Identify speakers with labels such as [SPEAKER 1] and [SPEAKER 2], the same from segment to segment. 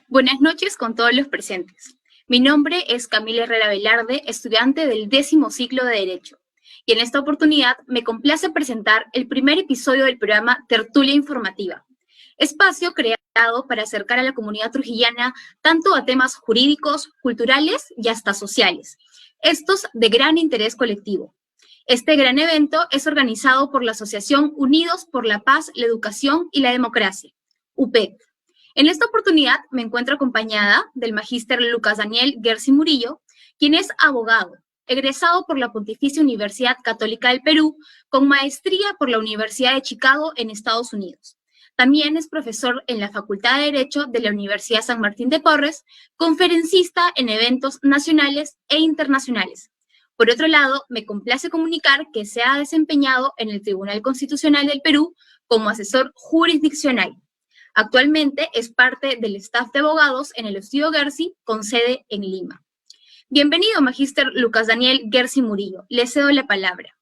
[SPEAKER 1] Buenas noches con todos los presentes. Mi nombre es Camila Herrera Velarde, estudiante del 10º ciclo de Derecho. Y en esta oportunidad me complace presentar el primer episodio del programa Tertulia Informativa, espacio creado para acercar a la comunidad trujillana tanto a temas jurídicos, culturales y hasta sociales, estos de gran interés colectivo. Este gran evento es organizado por la Asociación Unidos por la Paz, la Educación y la Democracia, UPED. En esta oportunidad me encuentro acompañada del magíster Lucas Daniel Gersi Murillo, quien es abogado, egresado por la Pontificia Universidad Católica del Perú, con maestría por la Universidad de Chicago en Estados Unidos. También es profesor en la Facultad de Derecho de la Universidad San Martín de Porres, conferencista en eventos nacionales e internacionales. Por otro lado, me complace comunicar que se ha desempeñado en el Tribunal Constitucional del Perú como asesor jurisdiccional. Actualmente es parte del staff de abogados en el Estudio Gersi, con sede en Lima. Bienvenido, magíster Lucas Daniel Gersi Murillo. Le cedo la palabra.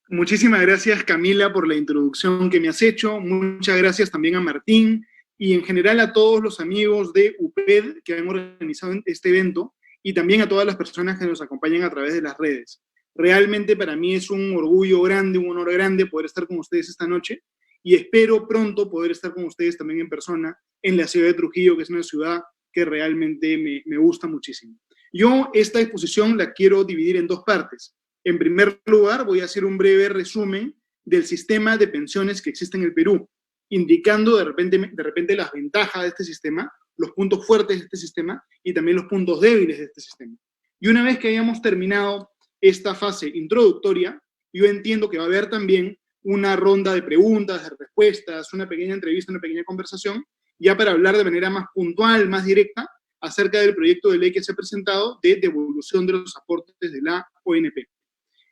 [SPEAKER 2] Muchísimas gracias, Camila, por la introducción que me has hecho. Muchas gracias también a Martín y en general a todos los amigos de UPED que han organizado este evento y también a todas las personas que nos acompañan a través de las redes. Realmente para mí es un orgullo grande, un honor grande poder estar con ustedes esta noche y espero pronto poder estar con ustedes también en persona en la ciudad de Trujillo, que es una ciudad que realmente me gusta muchísimo. Yo esta exposición la quiero dividir en dos partes. En primer lugar, voy a hacer un breve resumen del sistema de pensiones que existe en el Perú, indicando de repente las ventajas de este sistema, los puntos fuertes de este sistema y también los puntos débiles de este sistema. Y una vez que hayamos terminado esta fase introductoria, yo entiendo que va a haber también una ronda de preguntas, de respuestas, una pequeña entrevista, una pequeña conversación, ya para hablar de manera más puntual, más directa, acerca del proyecto de ley que se ha presentado de devolución de los aportes de la ONP.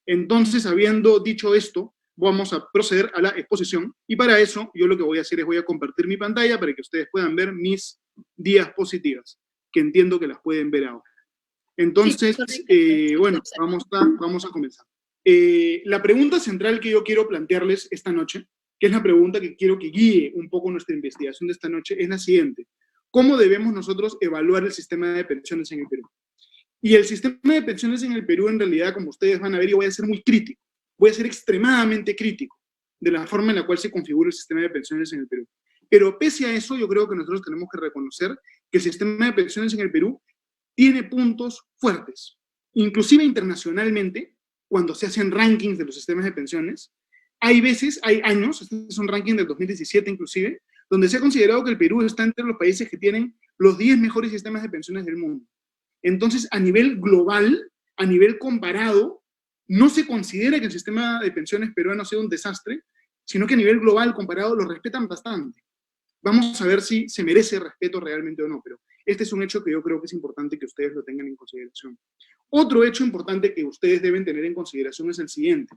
[SPEAKER 2] Entonces, habiendo dicho esto, vamos a proceder a la exposición, y para eso yo lo que voy a hacer es voy a compartir mi pantalla para que ustedes puedan ver mis diapositivas, que entiendo que las pueden ver ahora. Entonces, bueno, vamos a comenzar. La pregunta central que yo quiero plantearles esta noche, que es la pregunta que quiero que guíe un poco nuestra investigación de esta noche, es la siguiente. ¿Cómo debemos nosotros evaluar el sistema de pensiones en el Perú? Y el sistema de pensiones en el Perú, en realidad, como ustedes van a ver, yo voy a ser muy crítico, voy a ser extremadamente crítico de la forma en la cual se configura el sistema de pensiones en el Perú. Pero pese a eso, yo creo que nosotros tenemos que reconocer que el sistema de pensiones en el Perú tiene puntos fuertes. Inclusive internacionalmente, cuando se hacen rankings de los sistemas de pensiones, hay años, este es un ranking del 2017 inclusive, donde se ha considerado que el Perú está entre los países que tienen los 10 mejores sistemas de pensiones del mundo. Entonces, a nivel global, a nivel comparado, no se considera que el sistema de pensiones peruano sea un desastre, sino que a nivel global comparado lo respetan bastante. Vamos a ver si se merece respeto realmente o no, pero este es un hecho que yo creo que es importante que ustedes lo tengan en consideración. Otro hecho importante que ustedes deben tener en consideración es el siguiente.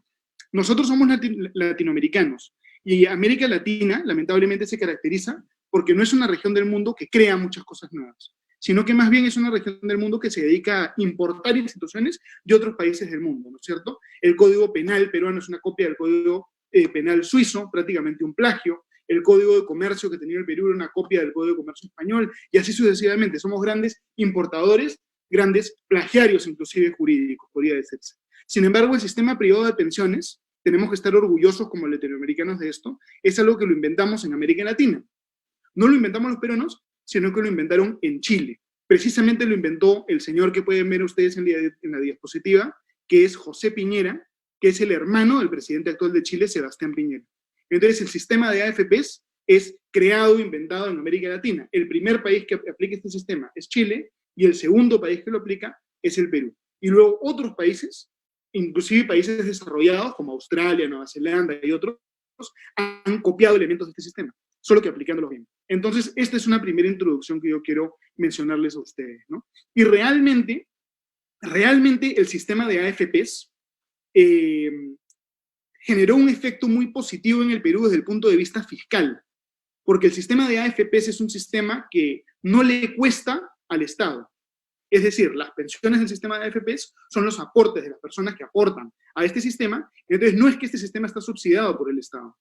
[SPEAKER 2] Nosotros somos latinoamericanos y América Latina lamentablemente se caracteriza porque no es una región del mundo que crea muchas cosas nuevas, sino que más bien es una región del mundo que se dedica a importar instituciones de otros países del mundo, ¿no es cierto? El Código Penal peruano es una copia del Código Penal suizo, prácticamente un plagio. El Código de Comercio que tenía el Perú era una copia del Código de Comercio español, y así sucesivamente. Somos grandes importadores, grandes plagiarios, inclusive jurídicos, podría decirse. Sin embargo, el sistema privado de pensiones, tenemos que estar orgullosos como latinoamericanos de esto, es algo que lo inventamos en América Latina. No lo inventamos los peruanos, sino que lo inventaron en Chile. Precisamente lo inventó el señor que pueden ver ustedes en la diapositiva, que es José Piñera, que es el hermano del presidente actual de Chile, Sebastián Piñera. Entonces, el sistema de AFPs es creado e inventado en América Latina. El primer país que aplica este sistema es Chile, y el segundo país que lo aplica es el Perú. Y luego otros países, inclusive países desarrollados como Australia, Nueva Zelanda y otros, han copiado elementos de este sistema, solo que aplicándolos bien. Entonces, esta es una primera introducción que yo quiero mencionarles a ustedes, ¿no? Y realmente el sistema de AFPs generó un efecto muy positivo en el Perú desde el punto de vista fiscal, porque el sistema de AFPs es un sistema que no le cuesta al Estado. Es decir, las pensiones del sistema de AFPs son los aportes de las personas que aportan a este sistema, entonces no es que este sistema está subsidiado por el Estado.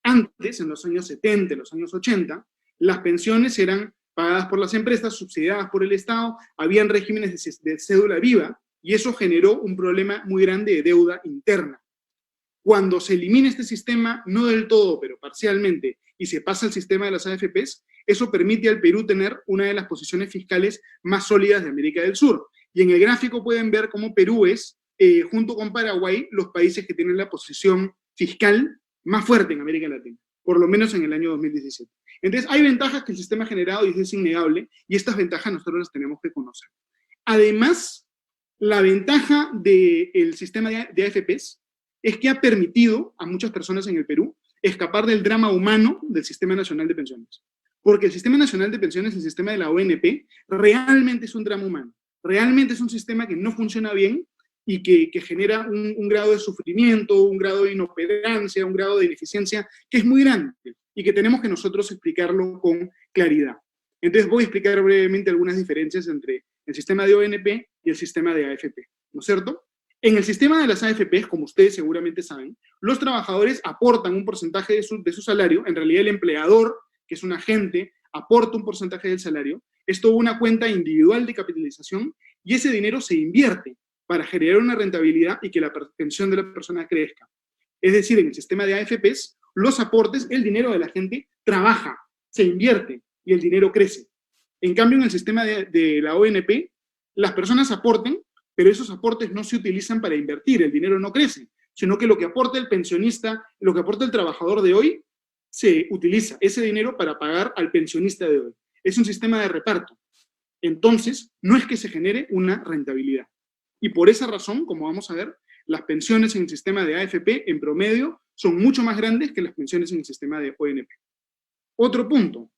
[SPEAKER 2] Antes, en los años 70, en los años 80, las pensiones eran pagadas por las empresas, subsidiadas por el Estado, habían regímenes de cédula viva, y eso generó un problema muy grande de deuda interna. Cuando se elimina este sistema, no del todo, pero parcialmente, y se pasa al sistema de las AFPs, eso permite al Perú tener una de las posiciones fiscales más sólidas de América del Sur. Y en el gráfico pueden ver cómo Perú es, junto con Paraguay, los países que tienen la posición fiscal más fuerte en América Latina, por lo menos en el año 2017. Entonces, hay ventajas que el sistema ha generado y eso es innegable, y estas ventajas nosotros las tenemos que conocer. Además, la ventaja del sistema de AFPs es que ha permitido a muchas personas en el Perú escapar del drama humano del Sistema Nacional de Pensiones. Porque el Sistema Nacional de Pensiones, el sistema de la ONP, realmente es un drama humano. Realmente es un sistema que no funciona bien y que genera un grado de sufrimiento, un grado de inoperancia, un grado de ineficiencia que es muy grande y que tenemos que nosotros explicarlo con claridad. Entonces voy a explicar brevemente algunas diferencias entre el sistema de ONP y el sistema de AFP, ¿no es cierto? En el sistema de las AFPs, como ustedes seguramente saben, los trabajadores aportan un porcentaje de su salario, en realidad el empleador, que es un agente, aporta un porcentaje del salario, es toda una cuenta individual de capitalización y ese dinero se invierte para generar una rentabilidad y que la pensión de la persona crezca. Es decir, en el sistema de AFPs, los aportes, el dinero de la gente trabaja, se invierte y el dinero crece. En cambio, en el sistema de la ONP, las personas aportan, pero esos aportes no se utilizan para invertir, el dinero no crece, sino que lo que aporta el pensionista, lo que aporta el trabajador de hoy, se utiliza ese dinero para pagar al pensionista de hoy. Es un sistema de reparto. Entonces, no es que se genere una rentabilidad. Y por esa razón, como vamos a ver, las pensiones en el sistema de AFP, en promedio, son mucho más grandes que las pensiones en el sistema de ONP. Otro punto.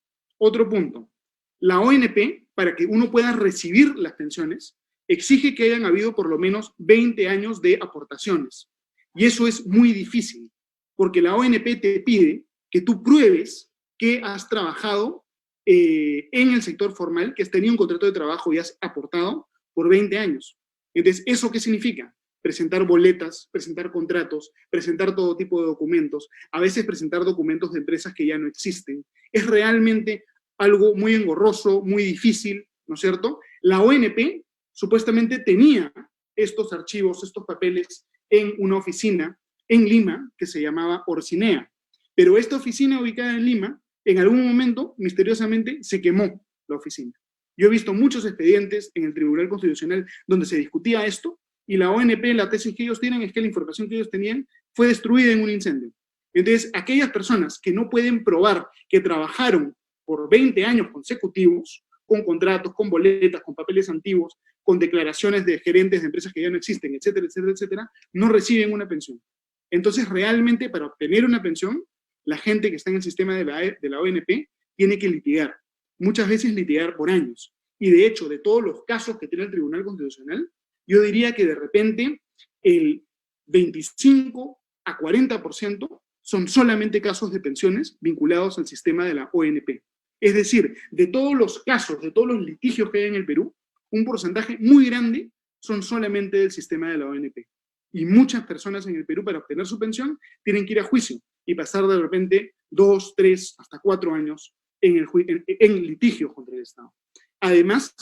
[SPEAKER 2] La ONP, para que uno pueda recibir las pensiones, exige que hayan habido por lo menos 20 años de aportaciones. Y eso es muy difícil, porque la ONP te pide que tú pruebes que has trabajado en el sector formal, que has tenido un contrato de trabajo y has aportado por 20 años. Entonces, ¿eso qué significa? Presentar boletas, presentar contratos, presentar todo tipo de documentos, a veces presentar documentos de empresas que ya no existen. Es realmente algo muy engorroso, muy difícil, ¿no es cierto? La ONP supuestamente tenía estos archivos, estos papeles en una oficina en Lima que se llamaba Orcinea. Pero esta oficina ubicada en Lima, en algún momento, misteriosamente, se quemó la oficina. Yo he visto muchos expedientes en el Tribunal Constitucional donde se discutía esto, y la ONP, la tesis que ellos tienen es que la información que ellos tenían fue destruida en un incendio. Entonces, aquellas personas que no pueden probar que trabajaron por 20 años consecutivos, con contratos, con boletas, con papeles antiguos, con declaraciones de gerentes de empresas que ya no existen, etcétera, etcétera, etcétera, no reciben una pensión. Entonces, realmente, para obtener una pensión, la gente que está en el sistema de la ONP tiene que litigar. Muchas veces litigar por años. Y de hecho, de todos los casos que tiene el Tribunal Constitucional, yo diría que de repente el 25 a 40% son solamente casos de pensiones vinculados al sistema de la ONP. Es decir, de todos los casos, de todos los litigios que hay en el Perú, un porcentaje muy grande son solamente del sistema de la ONP. Y muchas personas en el Perú, para obtener su pensión, tienen que ir a juicio y pasar de repente 2, 3, hasta 4 años en litigio contra el Estado. Además,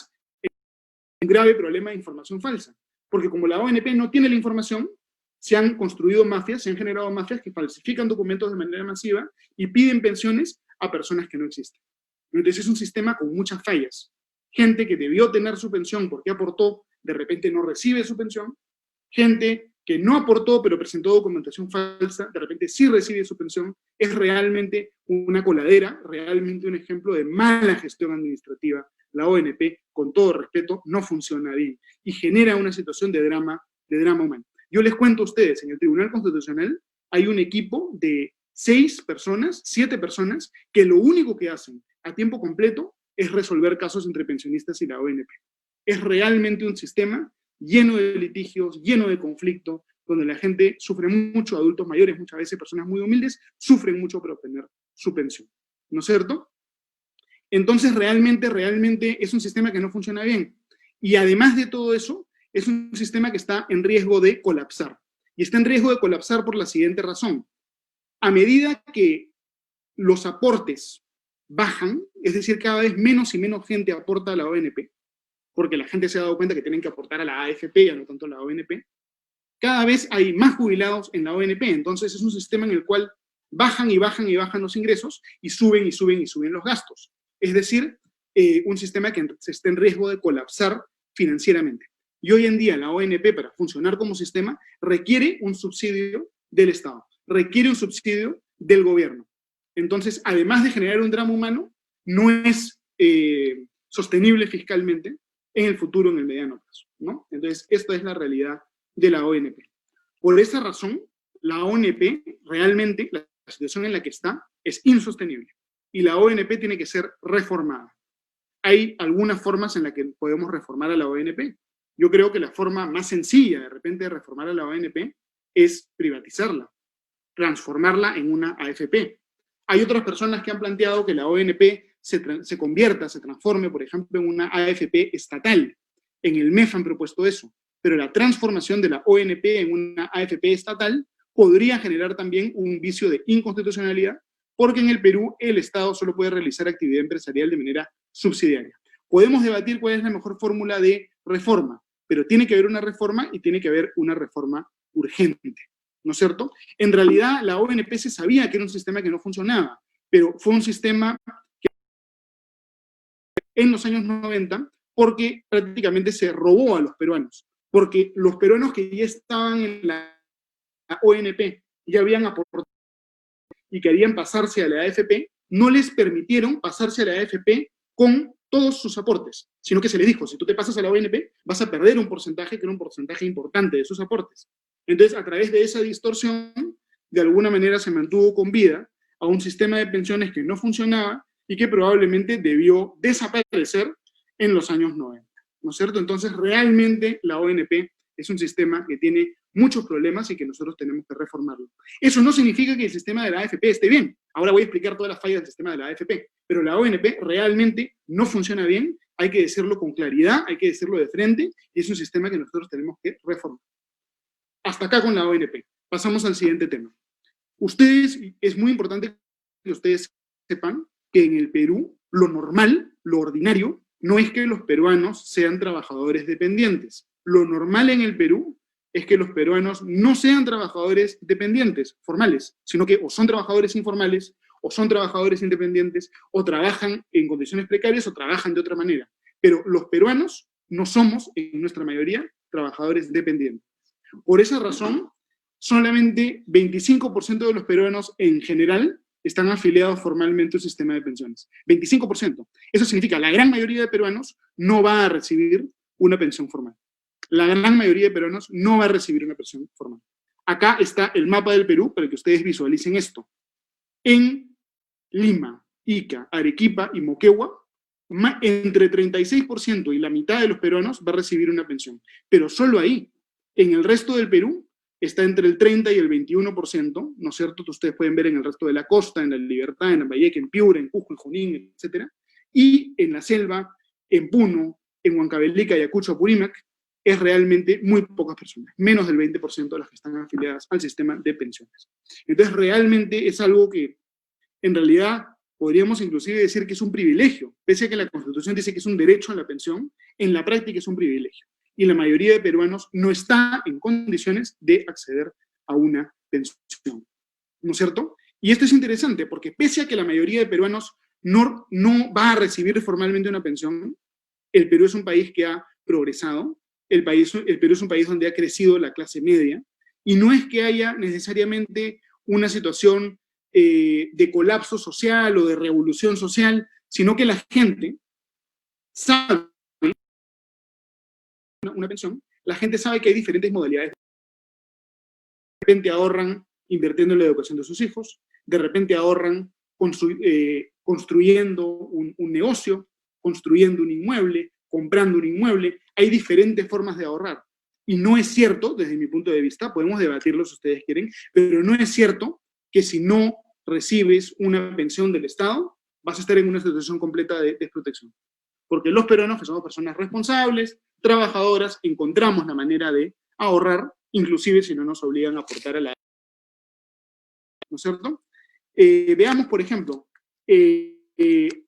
[SPEAKER 2] un grave problema de información falsa, porque como la ONP no tiene la información, se han construido mafias, se han generado mafias que falsifican documentos de manera masiva y piden pensiones a personas que no existen. Entonces es un sistema con muchas fallas. Gente que debió tener su pensión porque aportó, de repente no recibe su pensión. Gente que no aportó pero presentó documentación falsa, de repente sí recibe su pensión. Es realmente una coladera, realmente un ejemplo de mala gestión administrativa. La ONP, con todo respeto, no funciona bien y genera una situación de drama humano. Yo les cuento a ustedes, en el Tribunal Constitucional hay un equipo de 7 personas, que lo único que hacen a tiempo completo es resolver casos entre pensionistas y la ONP. Es realmente un sistema lleno de litigios, lleno de conflicto, donde la gente sufre mucho, adultos mayores, muchas veces personas muy humildes, sufren mucho para obtener su pensión. ¿No es cierto? Entonces, realmente es un sistema que no funciona bien. Y además de todo eso, es un sistema que está en riesgo de colapsar. Y está en riesgo de colapsar por la siguiente razón. A medida que los aportes bajan, es decir, cada vez menos y menos gente aporta a la ONP, porque la gente se ha dado cuenta que tienen que aportar a la AFP, ya no tanto a la ONP, cada vez hay más jubilados en la ONP, entonces es un sistema en el cual bajan y bajan y bajan los ingresos y suben y suben y suben los gastos. Es decir, un sistema que se está en riesgo de colapsar financieramente. Y hoy en día la ONP, para funcionar como sistema, requiere un subsidio del Estado, requiere un subsidio del gobierno. Entonces, además de generar un drama humano, no es sostenible fiscalmente en el futuro, en el mediano plazo, ¿no? Entonces, esta es la realidad de la ONP. Por esa razón, la ONP realmente, la situación en la que está, es insostenible. Y la ONP tiene que ser reformada. Hay algunas formas en las que podemos reformar a la ONP. Yo creo que la forma más sencilla, de repente, de reformar a la ONP es privatizarla, transformarla en una AFP. Hay otras personas que han planteado que la ONP se convierta, se transforme, por ejemplo, en una AFP estatal. En el MEF han propuesto eso. Pero la transformación de la ONP en una AFP estatal podría generar también un vicio de inconstitucionalidad, porque en el Perú el Estado solo puede realizar actividad empresarial de manera subsidiaria. Podemos debatir cuál es la mejor fórmula de reforma, pero tiene que haber una reforma y tiene que haber una reforma urgente, ¿no es cierto? En realidad la ONP se sabía que era un sistema que no funcionaba, pero fue un sistema que en los años 90, porque prácticamente se robó a los peruanos, porque los peruanos que ya estaban en la ONP ya habían aportado y querían pasarse a la AFP, no les permitieron pasarse a la AFP con todos sus aportes, sino que se les dijo, si tú te pasas a la ONP, vas a perder un porcentaje que era un porcentaje importante de sus aportes. Entonces, a través de esa distorsión, de alguna manera se mantuvo con vida a un sistema de pensiones que no funcionaba y que probablemente debió desaparecer en los años 90, ¿no es cierto? Entonces, realmente la ONP es un sistema que tiene muchos problemas y que nosotros tenemos que reformarlo. Eso no significa que el sistema de la AFP esté bien. Ahora voy a explicar todas las fallas del sistema de la AFP, pero la ONP realmente no funciona bien, hay que decirlo con claridad, hay que decirlo de frente, y es un sistema que nosotros tenemos que reformar. Hasta acá con la ONP. Pasamos al siguiente tema. Ustedes, es muy importante que ustedes sepan que en el Perú, lo normal, lo ordinario, no es que los peruanos sean trabajadores dependientes. Lo normal en el Perú es que los peruanos no sean trabajadores dependientes, formales, sino que o son trabajadores informales, o son trabajadores independientes, o trabajan en condiciones precarias, o trabajan de otra manera. Pero los peruanos no somos, en nuestra mayoría, trabajadores dependientes. Por esa razón, solamente 25% de los peruanos en general están afiliados formalmente al sistema de pensiones. 25%. Eso significa que la gran mayoría de peruanos no va a recibir una pensión formal. La gran mayoría de peruanos no va a recibir una pensión formal. Acá está el mapa del Perú para que ustedes visualicen esto. En Lima, Ica, Arequipa y Moquegua, entre 36% y la mitad de los peruanos va a recibir una pensión. Pero solo ahí. En el resto del Perú está entre el 30 y el 21%, ¿no es cierto? Ustedes pueden ver en el resto de la costa, en La Libertad, en Lambayeque, en Piura, en Cusco, en Junín, etc. Y en la selva, en Puno, en Huancavelica, Ayacucho, Apurímac, es realmente muy pocas personas, menos del 20% de las que están afiliadas al sistema de pensiones. Entonces, realmente es algo que, en realidad, podríamos inclusive decir que es un privilegio, pese a que la Constitución dice que es un derecho a la pensión, en la práctica es un privilegio. Y la mayoría de peruanos no está en condiciones de acceder a una pensión, ¿no es cierto? Y esto es interesante, porque pese a que la mayoría de peruanos no va a recibir formalmente una pensión, el Perú es un país que ha progresado, el Perú es un país donde ha crecido la clase media, y no es que haya necesariamente una situación de colapso social o de revolución social, sino que la gente sabe una pensión, la gente sabe que hay diferentes modalidades. De repente ahorran invirtiendo en la educación de sus hijos, de repente ahorran construyendo un negocio, construyendo un inmueble, comprando un inmueble. Hay diferentes formas de ahorrar. Y no es cierto, desde mi punto de vista, podemos debatirlo si ustedes quieren, pero no es cierto que si no recibes una pensión del Estado, vas a estar en una situación completa de desprotección. Porque los peruanos, que somos personas responsables, trabajadoras, encontramos la manera de ahorrar, inclusive si no nos obligan a aportar a la... ¿No es cierto? Veamos, por ejemplo,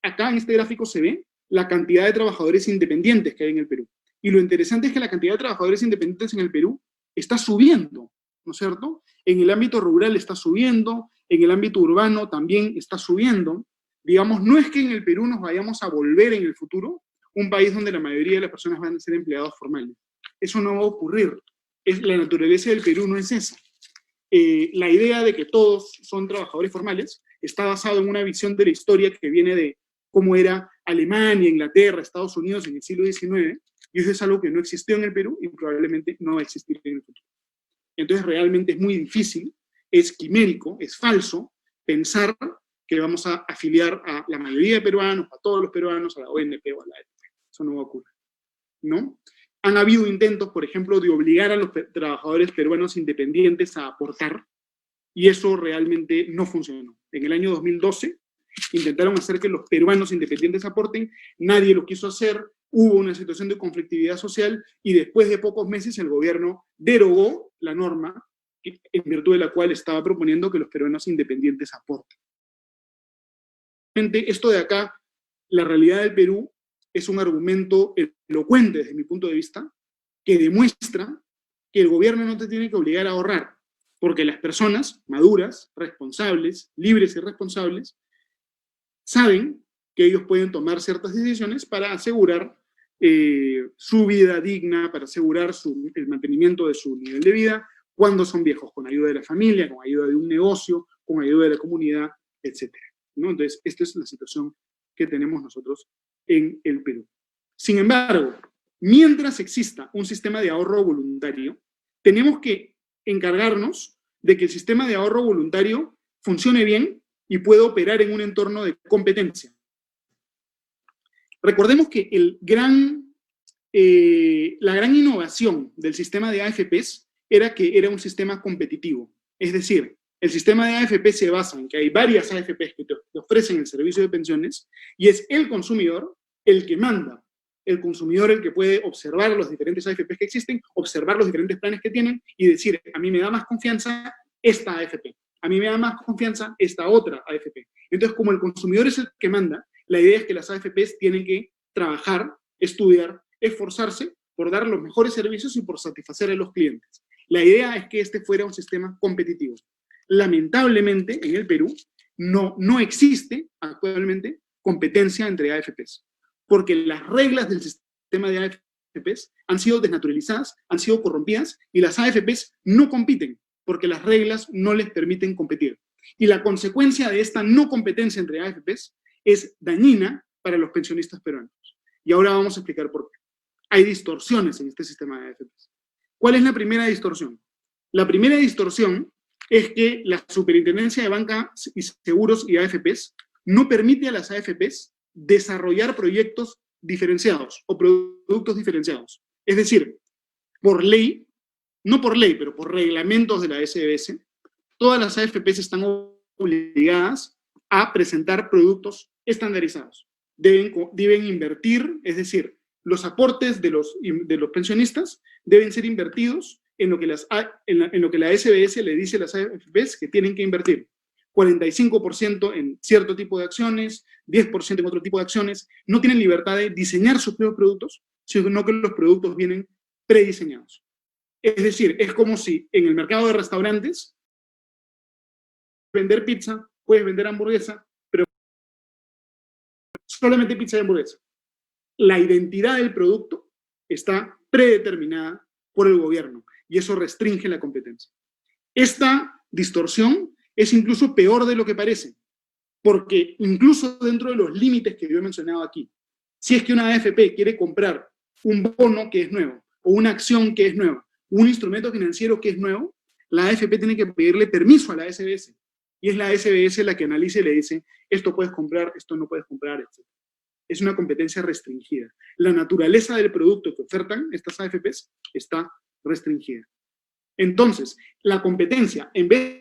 [SPEAKER 2] acá en este gráfico se ve la cantidad de trabajadores independientes que hay en el Perú. Y lo interesante es que la cantidad de trabajadores independientes en el Perú está subiendo, ¿no es cierto? En el ámbito rural está subiendo, en el ámbito urbano también está subiendo. Digamos, no es que en el Perú nos vayamos a volver en el futuro un país donde la mayoría de las personas van a ser empleados formales. Eso no va a ocurrir. La naturaleza del Perú no es esa. La idea de que todos son trabajadores formales está basado en una visión de la historia que viene de cómo era Alemania, Inglaterra, Estados Unidos en el siglo XIX, y eso es algo que no existió en el Perú y probablemente no va a existir en el futuro. Entonces realmente es muy difícil, es quimérico, es falso pensar que vamos a afiliar a la mayoría de peruanos, a todos los peruanos, a la ONP o a la EPP. Eso no va a ocurrir, ¿no? Han habido intentos, por ejemplo, de obligar a los trabajadores peruanos independientes a aportar, y eso realmente no funcionó. En el año 2012 intentaron hacer que los peruanos independientes aporten, nadie lo quiso hacer, hubo una situación de conflictividad social, y después de pocos meses el gobierno derogó la norma en virtud de la cual estaba proponiendo que los peruanos independientes aporten. Esto de acá, la realidad del Perú, es un argumento elocuente desde mi punto de vista, que demuestra que el gobierno no te tiene que obligar a ahorrar, porque las personas maduras, responsables, libres y responsables, saben que ellos pueden tomar ciertas decisiones para asegurar su vida digna, para asegurar el mantenimiento de su nivel de vida, cuando son viejos, con ayuda de la familia, con ayuda de un negocio, con ayuda de la comunidad, etc., ¿no? Entonces, esta es la situación que tenemos nosotros en el Perú. Sin embargo, mientras exista un sistema de ahorro voluntario, tenemos que encargarnos de que el sistema de ahorro voluntario funcione bien y pueda operar en un entorno de competencia. Recordemos que la gran innovación del sistema de AFPs era que era un sistema competitivo. Es decir, el sistema de AFP se basa en que hay varias AFPs que te ofrecen el servicio de pensiones y es el consumidor el que manda. El consumidor el que puede observar los diferentes AFPs que existen, observar los diferentes planes que tienen y decir, a mí me da más confianza esta AFP, a mí me da más confianza esta otra AFP. Entonces, como el consumidor es el que manda, la idea es que las AFPs tienen que trabajar, estudiar, esforzarse por dar los mejores servicios y por satisfacer a los clientes. La idea es que este fuera un sistema competitivo. Lamentablemente, en el Perú, no existe actualmente competencia entre AFPs, porque las reglas del sistema de AFPs han sido desnaturalizadas, han sido corrompidas, y las AFPs no compiten, porque las reglas no les permiten competir. Y la consecuencia de esta no competencia entre AFPs es dañina para los pensionistas peruanos. Y ahora vamos a explicar por qué. Hay distorsiones en este sistema de AFPs. ¿Cuál es la primera distorsión? La primera distorsión es que la Superintendencia de Banca y Seguros y AFPs no permite a las AFPs desarrollar proyectos diferenciados o productos diferenciados. Es decir, por ley, no por ley, pero por reglamentos de la SBS, todas las AFPs están obligadas a presentar productos estandarizados. Deben invertir, es decir, los aportes de los pensionistas deben ser invertidos en lo que la SBS le dice a las AFPs que tienen que invertir. 45% en cierto tipo de acciones, 10% en otro tipo de acciones. No tienen libertad de diseñar sus propios productos, sino que los productos vienen prediseñados. Es decir, es como si en el mercado de restaurantes vender pizza, puedes vender hamburguesa, pero solamente pizza y hamburguesa. La identidad del producto está predeterminada por el gobierno y eso restringe la competencia. Esta distorsión es incluso peor de lo que parece, porque incluso dentro de los límites que yo he mencionado aquí, si es que una AFP quiere comprar un bono que es nuevo, o una acción que es nueva, un instrumento financiero que es nuevo, la AFP tiene que pedirle permiso a la SBS, y es la SBS la que analiza y le dice, esto puedes comprar, esto no puedes comprar, etc. Es una competencia restringida. La naturaleza del producto que ofertan estas AFPs está restringida. Entonces, la competencia, en vez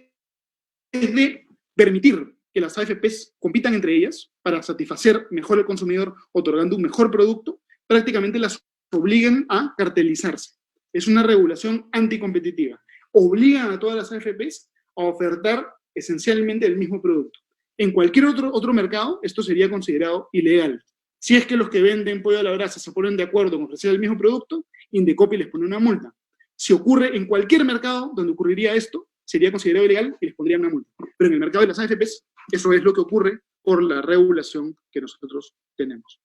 [SPEAKER 2] de permitir que las AFPs compitan entre ellas para satisfacer mejor al consumidor otorgando un mejor producto, prácticamente las obligan a cartelizarse. Es una regulación anticompetitiva. Obligan a todas las AFPs a ofertar esencialmente el mismo producto. En cualquier otro mercado, esto sería considerado ilegal. Si es que los que venden pollo a la brasa se ponen de acuerdo con ofrecer el mismo producto, Indecopi les pone una multa. Si ocurre en cualquier mercado donde ocurriría esto, sería considerado ilegal y les pondrían una multa. Pero en el mercado de las AFPs, eso es lo que ocurre por la regulación que nosotros tenemos.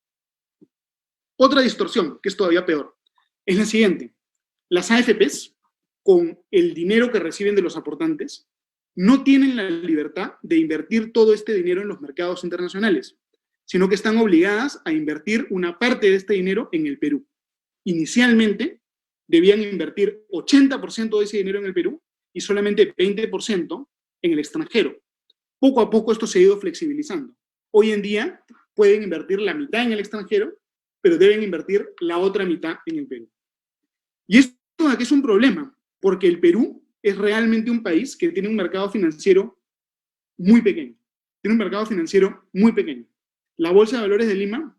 [SPEAKER 2] Otra distorsión, que es todavía peor, es la siguiente. Las AFPs, con el dinero que reciben de los aportantes, no tienen la libertad de invertir todo este dinero en los mercados internacionales, sino que están obligadas a invertir una parte de este dinero en el Perú. Inicialmente, debían invertir 80% de ese dinero en el Perú y solamente 20% en el extranjero. Poco a poco esto se ha ido flexibilizando. Hoy en día pueden invertir la mitad en el extranjero, pero deben invertir la otra mitad en el Perú. Y esto aquí es un problema, porque el Perú es realmente un país que tiene un mercado financiero muy pequeño. Tiene un mercado financiero muy pequeño. La Bolsa de Valores de Lima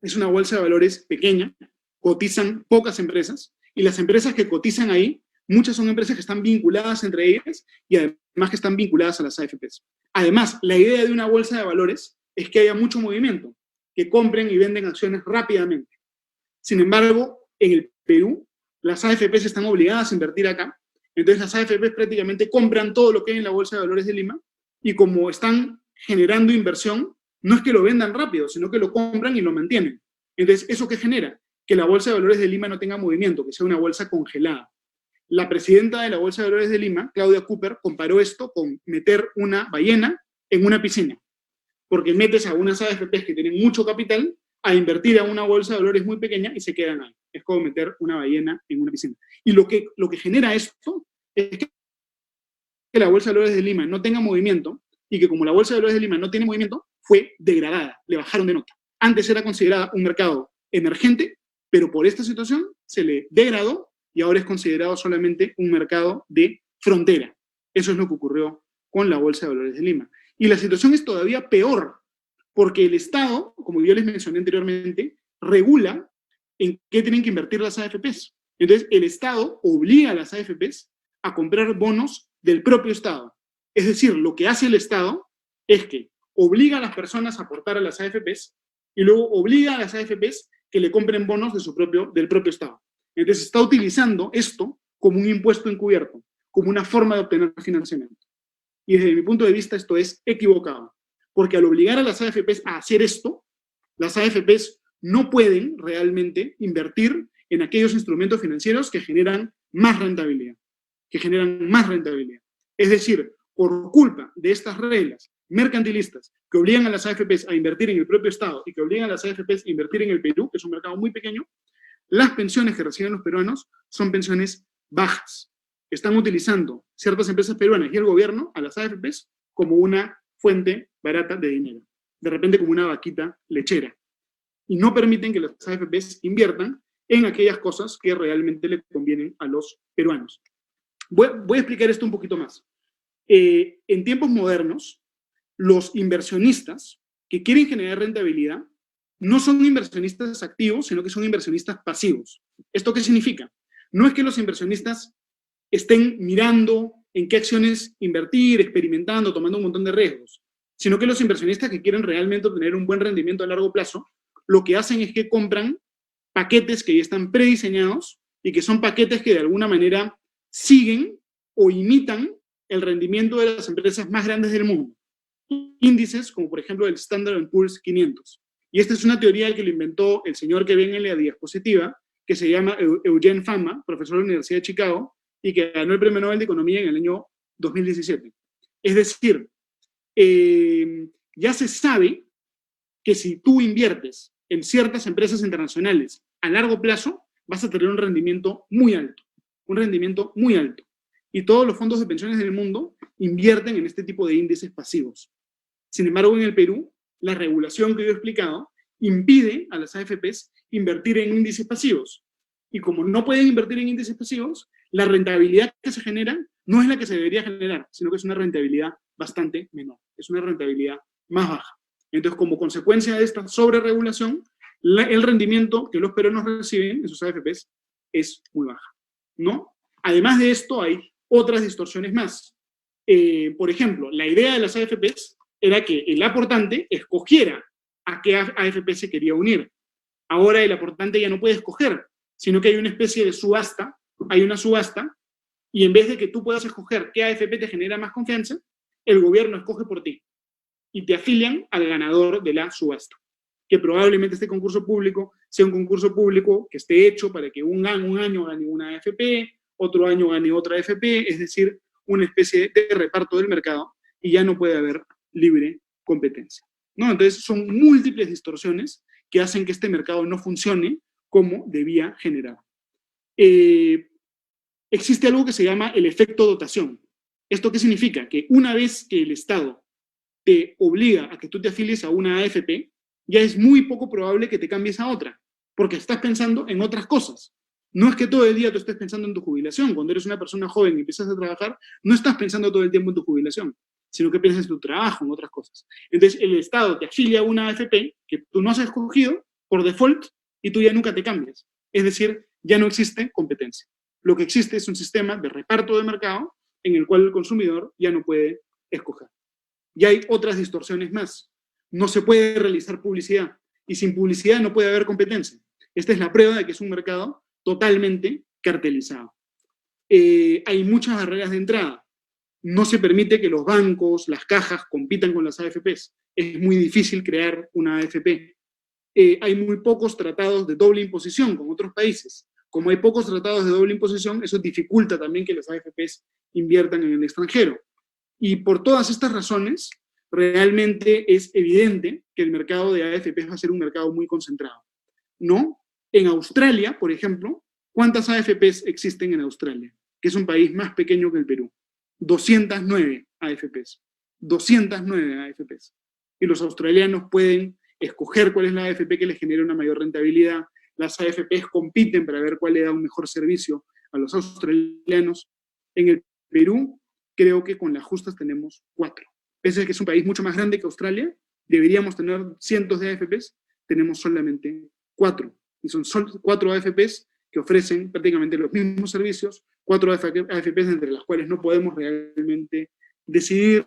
[SPEAKER 2] es una bolsa de valores pequeña, cotizan pocas empresas, y las empresas que cotizan ahí, muchas son empresas que están vinculadas entre ellas y además que están vinculadas a las AFPs. Además, la idea de una bolsa de valores es que haya mucho movimiento, que compren y venden acciones rápidamente. Sin embargo, en el Perú, las AFPs están obligadas a invertir acá, entonces las AFPs prácticamente compran todo lo que hay en la Bolsa de Valores de Lima y como están generando inversión, no es que lo vendan rápido, sino que lo compran y lo mantienen. Entonces, ¿eso qué genera? Que la Bolsa de Valores de Lima no tenga movimiento, que sea una bolsa congelada. La presidenta de la Bolsa de Valores de Lima, Claudia Cooper, comparó esto con meter una ballena en una piscina, porque metes a unas AFPs que tienen mucho capital a invertir a una bolsa de valores muy pequeña y se quedan ahí. Es como meter una ballena en una piscina. Y lo que genera esto es que la Bolsa de Valores de Lima no tenga movimiento y que como la Bolsa de Valores de Lima no tiene movimiento, fue degradada, le bajaron de nota. Antes era considerada un mercado emergente, pero por esta situación se le degradó y ahora es considerado solamente un mercado de frontera. Eso es lo que ocurrió con la Bolsa de Valores de Lima. Y la situación es todavía peor, porque el Estado, como yo les mencioné anteriormente, regula en qué tienen que invertir las AFPs. Entonces, el Estado obliga a las AFPs a comprar bonos del propio Estado. Es decir, lo que hace el Estado es que obliga a las personas a aportar a las AFPs y luego obliga a las AFPs que le compren bonos del propio Estado. Entonces, está utilizando esto como un impuesto encubierto, como una forma de obtener financiamiento. Y desde mi punto de vista esto es equivocado, porque al obligar a las AFPs a hacer esto, las AFPs no pueden realmente invertir en aquellos instrumentos financieros que generan más rentabilidad, Es decir, por culpa de estas reglas mercantilistas que obligan a las AFPs a invertir en el propio Estado y que obligan a las AFPs a invertir en el Perú, que es un mercado muy pequeño, las pensiones que reciben los peruanos son pensiones bajas. Están utilizando ciertas empresas peruanas y el gobierno a las AFPs como una fuente barata de dinero, de repente como una vaquita lechera. Y no permiten que las AFPs inviertan en aquellas cosas que realmente le convienen a los peruanos. Voy a explicar esto un poquito más. En tiempos modernos, los inversionistas que quieren generar rentabilidad no son inversionistas activos, sino que son inversionistas pasivos. ¿Esto qué significa? No es que los inversionistas estén mirando en qué acciones invertir, experimentando, tomando un montón de riesgos, sino que los inversionistas que quieren realmente obtener un buen rendimiento a largo plazo, lo que hacen es que compran paquetes que ya están prediseñados y que son paquetes que de alguna manera siguen o imitan el rendimiento de las empresas más grandes del mundo. Índices como por ejemplo el Standard & Poor's 500. Y esta es una teoría que lo inventó el señor que ven en la diapositiva, que se llama Eugene Fama, profesor de la Universidad de Chicago, y que ganó el Premio Nobel de Economía en el año 2017. Es decir, ya se sabe que si tú inviertes en ciertas empresas internacionales a largo plazo, vas a tener un rendimiento muy alto, Y todos los fondos de pensiones del mundo invierten en este tipo de índices pasivos. Sin embargo, en el Perú, la regulación que yo he explicado impide a las AFPs invertir en índices pasivos. Y como no pueden invertir en índices pasivos, la rentabilidad que se genera no es la que se debería generar, sino que es una rentabilidad bastante menor, es una rentabilidad más baja. Entonces, como consecuencia de esta sobreregulación, el rendimiento que los peruanos reciben en sus AFPs es muy baja, ¿no? Además de esto, hay otras distorsiones más. Por ejemplo, la idea de las AFPs era que el aportante escogiera a qué AFP se quería unir. Ahora el aportante ya no puede escoger, sino que hay una especie de subasta, hay una subasta, y en vez de que tú puedas escoger qué AFP te genera más confianza, el gobierno escoge por ti y te afilian al ganador de la subasta. Que probablemente este concurso público sea un concurso público que esté hecho para que un año gane una AFP, otro año gane otra AFP, es decir, una especie de reparto del mercado, y ya no puede haber libre competencia, ¿no? Entonces son múltiples distorsiones que hacen que este mercado no funcione como debía generar. Existe algo que se llama el efecto dotación. ¿Esto qué significa? Que una vez que el Estado te obliga a que tú te afilies a una AFP, ya es muy poco probable que te cambies a otra, porque estás pensando en otras cosas. No es que todo el día tú estés pensando en tu jubilación. Cuando eres una persona joven y empiezas a trabajar, no estás pensando todo el tiempo en tu jubilación, sino que piensas en tu trabajo, en otras cosas. Entonces, el Estado te afilia a una AFP que tú no has escogido por default y tú ya nunca te cambias. Es decir, ya no existe competencia. Lo que existe es un sistema de reparto de mercado en el cual el consumidor ya no puede escoger. Y hay otras distorsiones más. No se puede realizar publicidad, y sin publicidad no puede haber competencia. Esta es la prueba de que es un mercado totalmente cartelizado. Hay muchas barreras de entrada. No se permite que los bancos, las cajas, compitan con las AFPs. Es muy difícil crear una AFP. Hay muy pocos tratados de doble imposición con otros países. Como hay pocos tratados de doble imposición, eso dificulta también que las AFPs inviertan en el extranjero. Y por todas estas razones, realmente es evidente que el mercado de AFPs va a ser un mercado muy concentrado. ¿No? En Australia, por ejemplo, ¿cuántas AFPs existen en Australia? Que es un país más pequeño que el Perú. 209 AFPs. 209 AFPs. Y los australianos pueden escoger cuál es la AFP que les genera una mayor rentabilidad. Las AFPs compiten para ver cuál le da un mejor servicio a los australianos. En el Perú, creo que con las justas tenemos 4. Pese a que es un país mucho más grande que Australia, deberíamos tener cientos de AFPs, tenemos solamente 4. Y son 4 AFPs que ofrecen prácticamente los mismos servicios, 4 AFPs entre las cuales no podemos realmente decidir.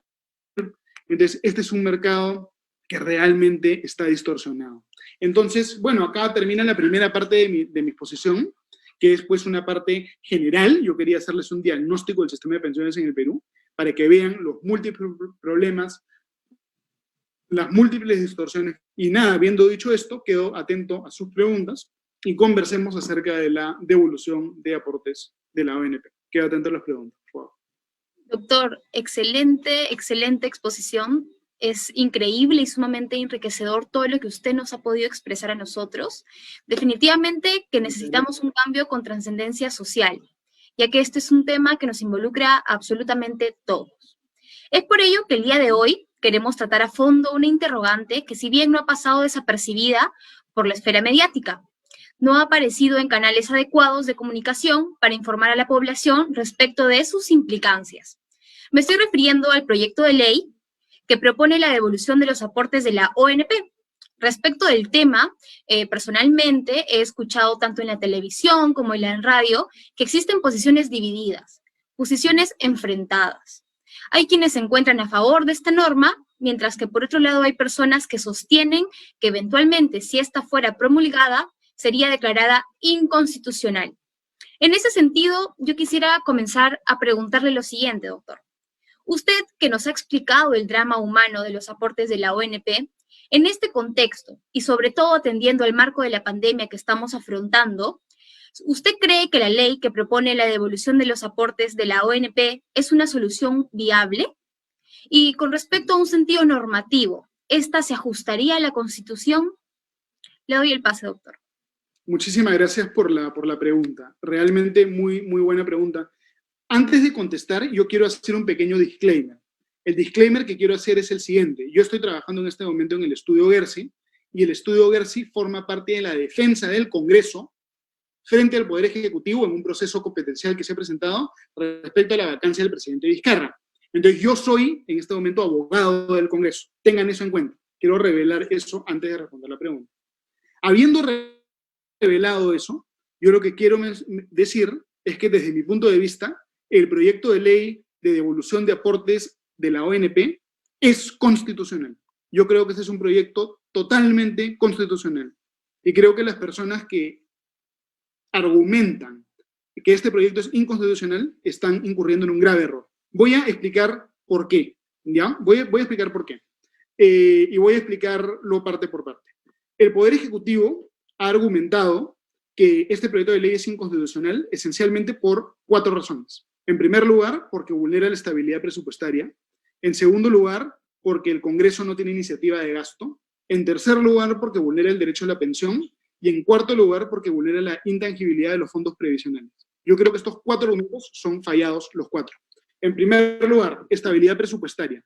[SPEAKER 2] Entonces, este es un mercado que realmente está distorsionado. Entonces, bueno, acá termina la primera parte de mi exposición, que es pues una parte general. Yo quería hacerles un diagnóstico del sistema de pensiones en el Perú, para que vean los múltiples problemas, las múltiples distorsiones. Y nada, habiendo dicho esto, quedo atento a sus preguntas y conversemos acerca de la devolución de aportes de la ONP. Quedo atento a las preguntas, por favor.
[SPEAKER 1] Doctor, excelente, excelente exposición. Es increíble y sumamente enriquecedor todo lo que usted nos ha podido expresar a nosotros. Definitivamente que necesitamos un cambio con trascendencia social, ya que este es un tema que nos involucra a absolutamente todos. Es por ello que el día de hoy queremos tratar a fondo una interrogante que, si bien no ha pasado desapercibida por la esfera mediática, no ha aparecido en canales adecuados de comunicación para informar a la población respecto de sus implicancias. Me estoy refiriendo al proyecto de ley que propone la devolución de los aportes de la ONP. Respecto del tema, personalmente he escuchado tanto en la televisión como en la radio que existen posiciones divididas, posiciones enfrentadas. Hay quienes se encuentran a favor de esta norma, mientras que por otro lado hay personas que sostienen que eventualmente, si esta fuera promulgada, sería declarada inconstitucional. En ese sentido, yo quisiera comenzar a preguntarle lo siguiente, doctor. Usted, que nos ha explicado el drama humano de los aportes de la ONP, en este contexto, y sobre todo atendiendo al marco de la pandemia que estamos afrontando, ¿usted cree que la ley que propone la devolución de los aportes de la ONP es una solución viable? Y con respecto a un sentido normativo, ¿esta se ajustaría a la Constitución? Le doy el pase, doctor.
[SPEAKER 2] Muchísimas gracias por la pregunta. Realmente muy, muy buena pregunta. Antes de contestar, yo quiero hacer un pequeño disclaimer. El disclaimer que quiero hacer es el siguiente. Yo estoy trabajando en este momento en el estudio Gersi, y el estudio Gersi forma parte de la defensa del Congreso frente al Poder Ejecutivo en un proceso competencial que se ha presentado respecto a la vacancia del presidente Vizcarra. Entonces, yo soy, en este momento, abogado del Congreso. Tengan eso en cuenta. Quiero revelar eso antes de responder la pregunta. Habiendo revelado eso, yo lo que quiero decir es que, desde mi punto de vista, el proyecto de ley de devolución de aportes de la ONP es constitucional. Yo creo que ese es un proyecto totalmente constitucional. Y creo que las personas que argumentan que este proyecto es inconstitucional están incurriendo en un grave error. Voy a explicar por qué, ¿ya? Voy a explicar por qué. Y voy a explicarlo parte por parte. El Poder Ejecutivo ha argumentado que este proyecto de ley es inconstitucional esencialmente por 4 razones. En primer lugar, porque vulnera la estabilidad presupuestaria. En segundo lugar, porque el Congreso no tiene iniciativa de gasto. En tercer lugar, porque vulnera el derecho a la pensión. Y en cuarto lugar, porque vulnera la intangibilidad de los fondos previsionales. Yo creo que estos 4 argumentos son fallados los 4. En primer lugar, estabilidad presupuestaria.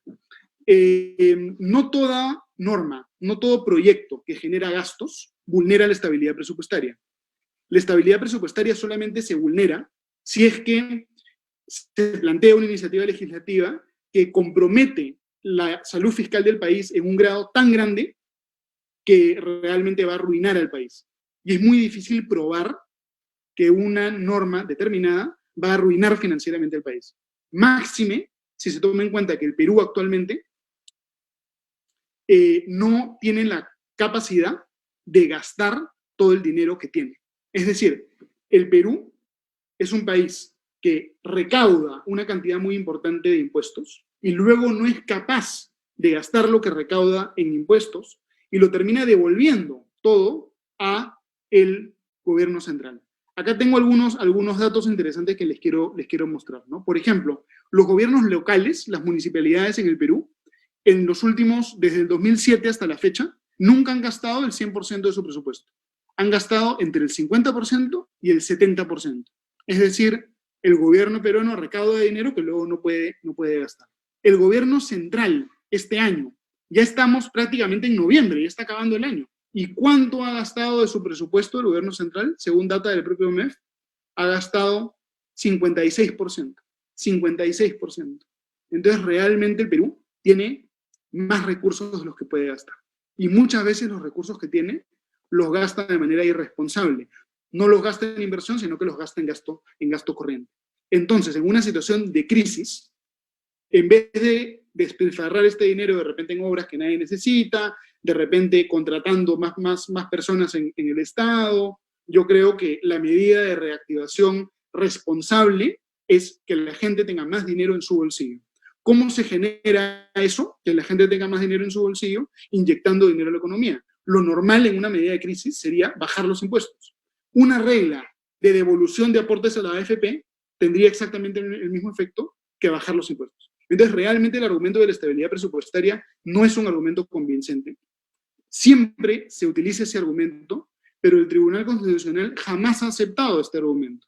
[SPEAKER 2] No toda norma, no todo proyecto que genera gastos vulnera la estabilidad presupuestaria. La estabilidad presupuestaria solamente se vulnera si es que se plantea una iniciativa legislativa que compromete la salud fiscal del país en un grado tan grande que realmente va a arruinar al país. Y es muy difícil probar que una norma determinada va a arruinar financieramente al país. Máxime, si se toma en cuenta que el Perú actualmente no tiene la capacidad de gastar todo el dinero que tiene. Es decir, el Perú es un país que recauda una cantidad muy importante de impuestos y luego no es capaz de gastar lo que recauda en impuestos y lo termina devolviendo todo a el gobierno central. Acá tengo algunos datos interesantes que les quiero mostrar, ¿no? Por ejemplo, los gobiernos locales, las municipalidades en el Perú, en los últimos, desde el 2007 hasta la fecha, nunca han gastado el 100% de su presupuesto. Han gastado entre el 50% y el 70%. Es decir, el gobierno peruano recauda dinero que luego no puede gastar. El gobierno central, este año, ya estamos prácticamente en noviembre, ya está acabando el año. ¿Y cuánto ha gastado de su presupuesto el gobierno central? Según data del propio MEF, ha gastado 56%. 56%. Entonces, realmente el Perú tiene más recursos de los que puede gastar. Y muchas veces los recursos que tiene los gasta de manera irresponsable. No los gasta en inversión, sino que los gasta en gasto corriente. Entonces, en una situación de crisis, en vez de despilfarrar este dinero de repente en obras que nadie necesita, de repente contratando más personas en el Estado, yo creo que la medida de reactivación responsable es que la gente tenga más dinero en su bolsillo. ¿Cómo se genera eso? Que la gente tenga más dinero en su bolsillo, inyectando dinero a la economía. Lo normal en una medida de crisis sería bajar los impuestos. Una regla de devolución de aportes a la AFP tendría exactamente el mismo efecto que bajar los impuestos. Entonces, realmente el argumento de la estabilidad presupuestaria no es un argumento convincente. Siempre se utiliza ese argumento, pero el Tribunal Constitucional jamás ha aceptado este argumento.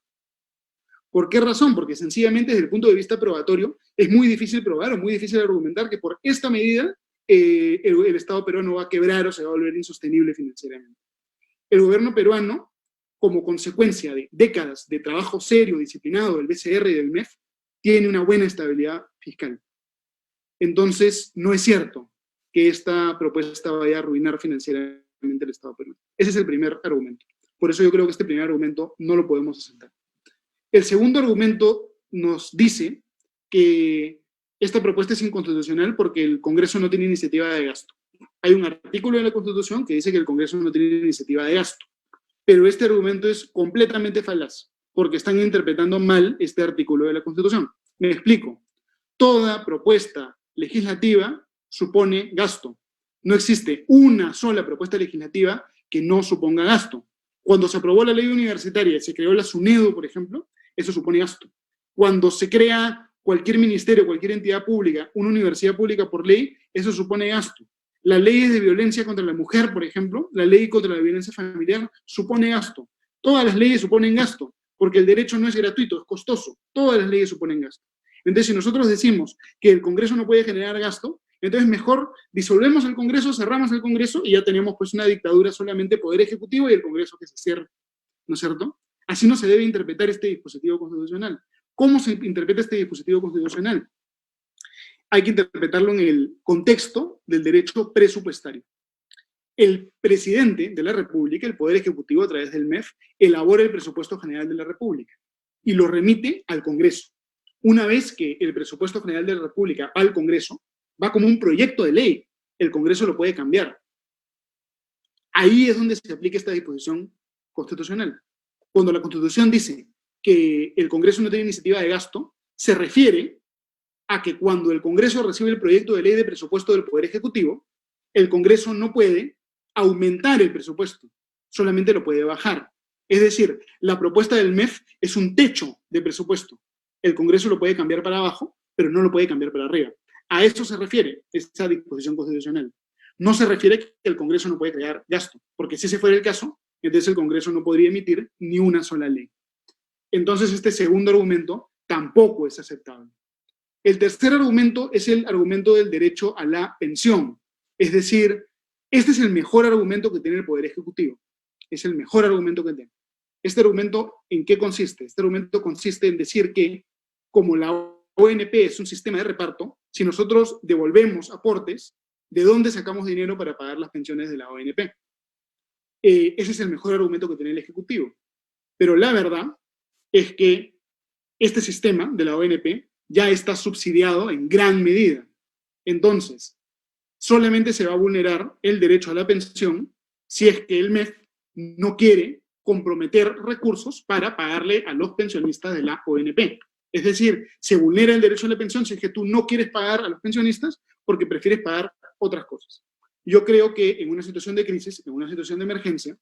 [SPEAKER 2] ¿Por qué razón? Porque sencillamente desde el punto de vista probatorio es muy difícil probar o muy difícil argumentar que por esta medida el Estado peruano va a quebrar o se va a volver insostenible financieramente. El gobierno peruano, como consecuencia de décadas de trabajo serio, disciplinado del BCR y del MEF, tiene una buena estabilidad fiscal. Entonces, no es cierto que esta propuesta vaya a arruinar financieramente el Estado peruano. Ese es el primer argumento. Por eso yo creo que este primer argumento no lo podemos aceptar. El segundo argumento nos dice que esta propuesta es inconstitucional porque el Congreso no tiene iniciativa de gasto. Hay un artículo de la Constitución que dice que el Congreso no tiene iniciativa de gasto, pero este argumento es completamente falaz, porque están interpretando mal este artículo de la Constitución. Me explico. Toda propuesta legislativa supone gasto. No existe una sola propuesta legislativa que no suponga gasto. Cuando se aprobó la ley universitaria y se creó la SUNEDU, por ejemplo, eso supone gasto. Cuando se crea cualquier ministerio, cualquier entidad pública, una universidad pública por ley, eso supone gasto. Las leyes de violencia contra la mujer, por ejemplo, la ley contra la violencia familiar, supone gasto. Todas las leyes suponen gasto, porque el derecho no es gratuito, es costoso. Todas las leyes suponen gasto. Entonces, si nosotros decimos que el Congreso no puede generar gasto, entonces mejor disolvemos el Congreso, cerramos el Congreso y ya tenemos pues una dictadura solamente poder ejecutivo y el Congreso que se cierre, ¿no es cierto? Así no se debe interpretar este dispositivo constitucional. ¿Cómo se interpreta este dispositivo constitucional? Hay que interpretarlo en el contexto del derecho presupuestario. El presidente de la República, el Poder Ejecutivo a través del MEF, elabora el presupuesto general de la República y lo remite al Congreso. Una vez que el presupuesto general de la República va al Congreso, va como un proyecto de ley, el Congreso lo puede cambiar. Ahí es donde se aplica esta disposición constitucional. Cuando la Constitución dice que el Congreso no tiene iniciativa de gasto, se refiere a que cuando el Congreso recibe el proyecto de ley de presupuesto del Poder Ejecutivo, el Congreso no puede aumentar el presupuesto, solamente lo puede bajar. Es decir, la propuesta del MEF es un techo de presupuesto. El Congreso lo puede cambiar para abajo, pero no lo puede cambiar para arriba. A eso se refiere esa disposición constitucional. No se refiere que el Congreso no puede crear gasto, porque si ese fuera el caso, entonces el Congreso no podría emitir ni una sola ley. Entonces este segundo argumento tampoco es aceptable. El tercer argumento es el argumento del derecho a la pensión. Es decir, este es el mejor argumento que tiene el Poder Ejecutivo. Es el mejor argumento que tiene. ¿Este argumento en qué consiste? Este argumento consiste en decir que, como la ONP es un sistema de reparto, si nosotros devolvemos aportes, ¿de dónde sacamos dinero para pagar las pensiones de la ONP? Ese es el mejor argumento que tiene el Ejecutivo. Pero la verdad es que este sistema de la ONP ya está subsidiado en gran medida. Entonces, solamente se va a vulnerar el derecho a la pensión si es que el MEF no quiere comprometer recursos para pagarle a los pensionistas de la ONP. Es decir, se vulnera el derecho a la pensión si es que tú no quieres pagar a los pensionistas porque prefieres pagar otras cosas. Yo creo que en una situación de crisis, en una situación de emergencia,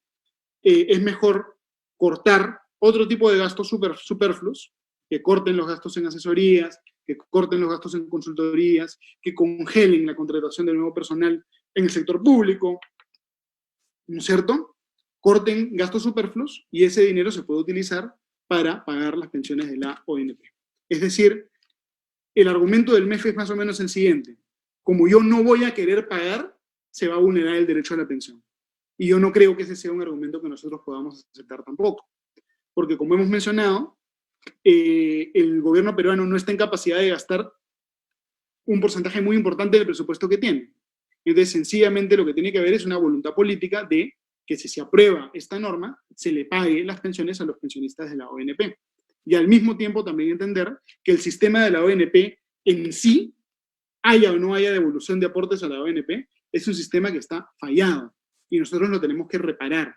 [SPEAKER 2] es mejor cortar otro tipo de gastos superfluos, que corten los gastos en asesorías, que corten los gastos en consultorías, que congelen la contratación de nuevo personal en el sector público, ¿no es cierto? Corten gastos superfluos y ese dinero se puede utilizar para pagar las pensiones de la ONP. Es decir, el argumento del MEF es más o menos el siguiente. Como yo no voy a querer pagar, se va a vulnerar el derecho a la pensión. Y yo no creo que ese sea un argumento que nosotros podamos aceptar tampoco. Porque como hemos mencionado, el gobierno peruano no está en capacidad de gastar un porcentaje muy importante del presupuesto que tiene. Entonces, sencillamente lo que tiene que haber es una voluntad política de que si se aprueba esta norma, se le pague las pensiones a los pensionistas de la ONP. Y al mismo tiempo también entender que el sistema de la ONP en sí, haya o no haya devolución de aportes a la ONP, es un sistema que está fallado y nosotros lo tenemos que reparar.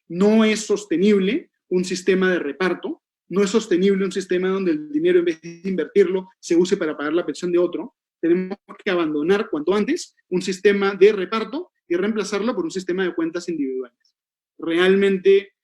[SPEAKER 2] No es sostenible un sistema de reparto, no es sostenible un sistema donde el dinero, en vez de invertirlo, se use para pagar la pensión de otro. Tenemos que abandonar cuanto antes un sistema de reparto y reemplazarlo por un sistema de cuentas individuales. Realmente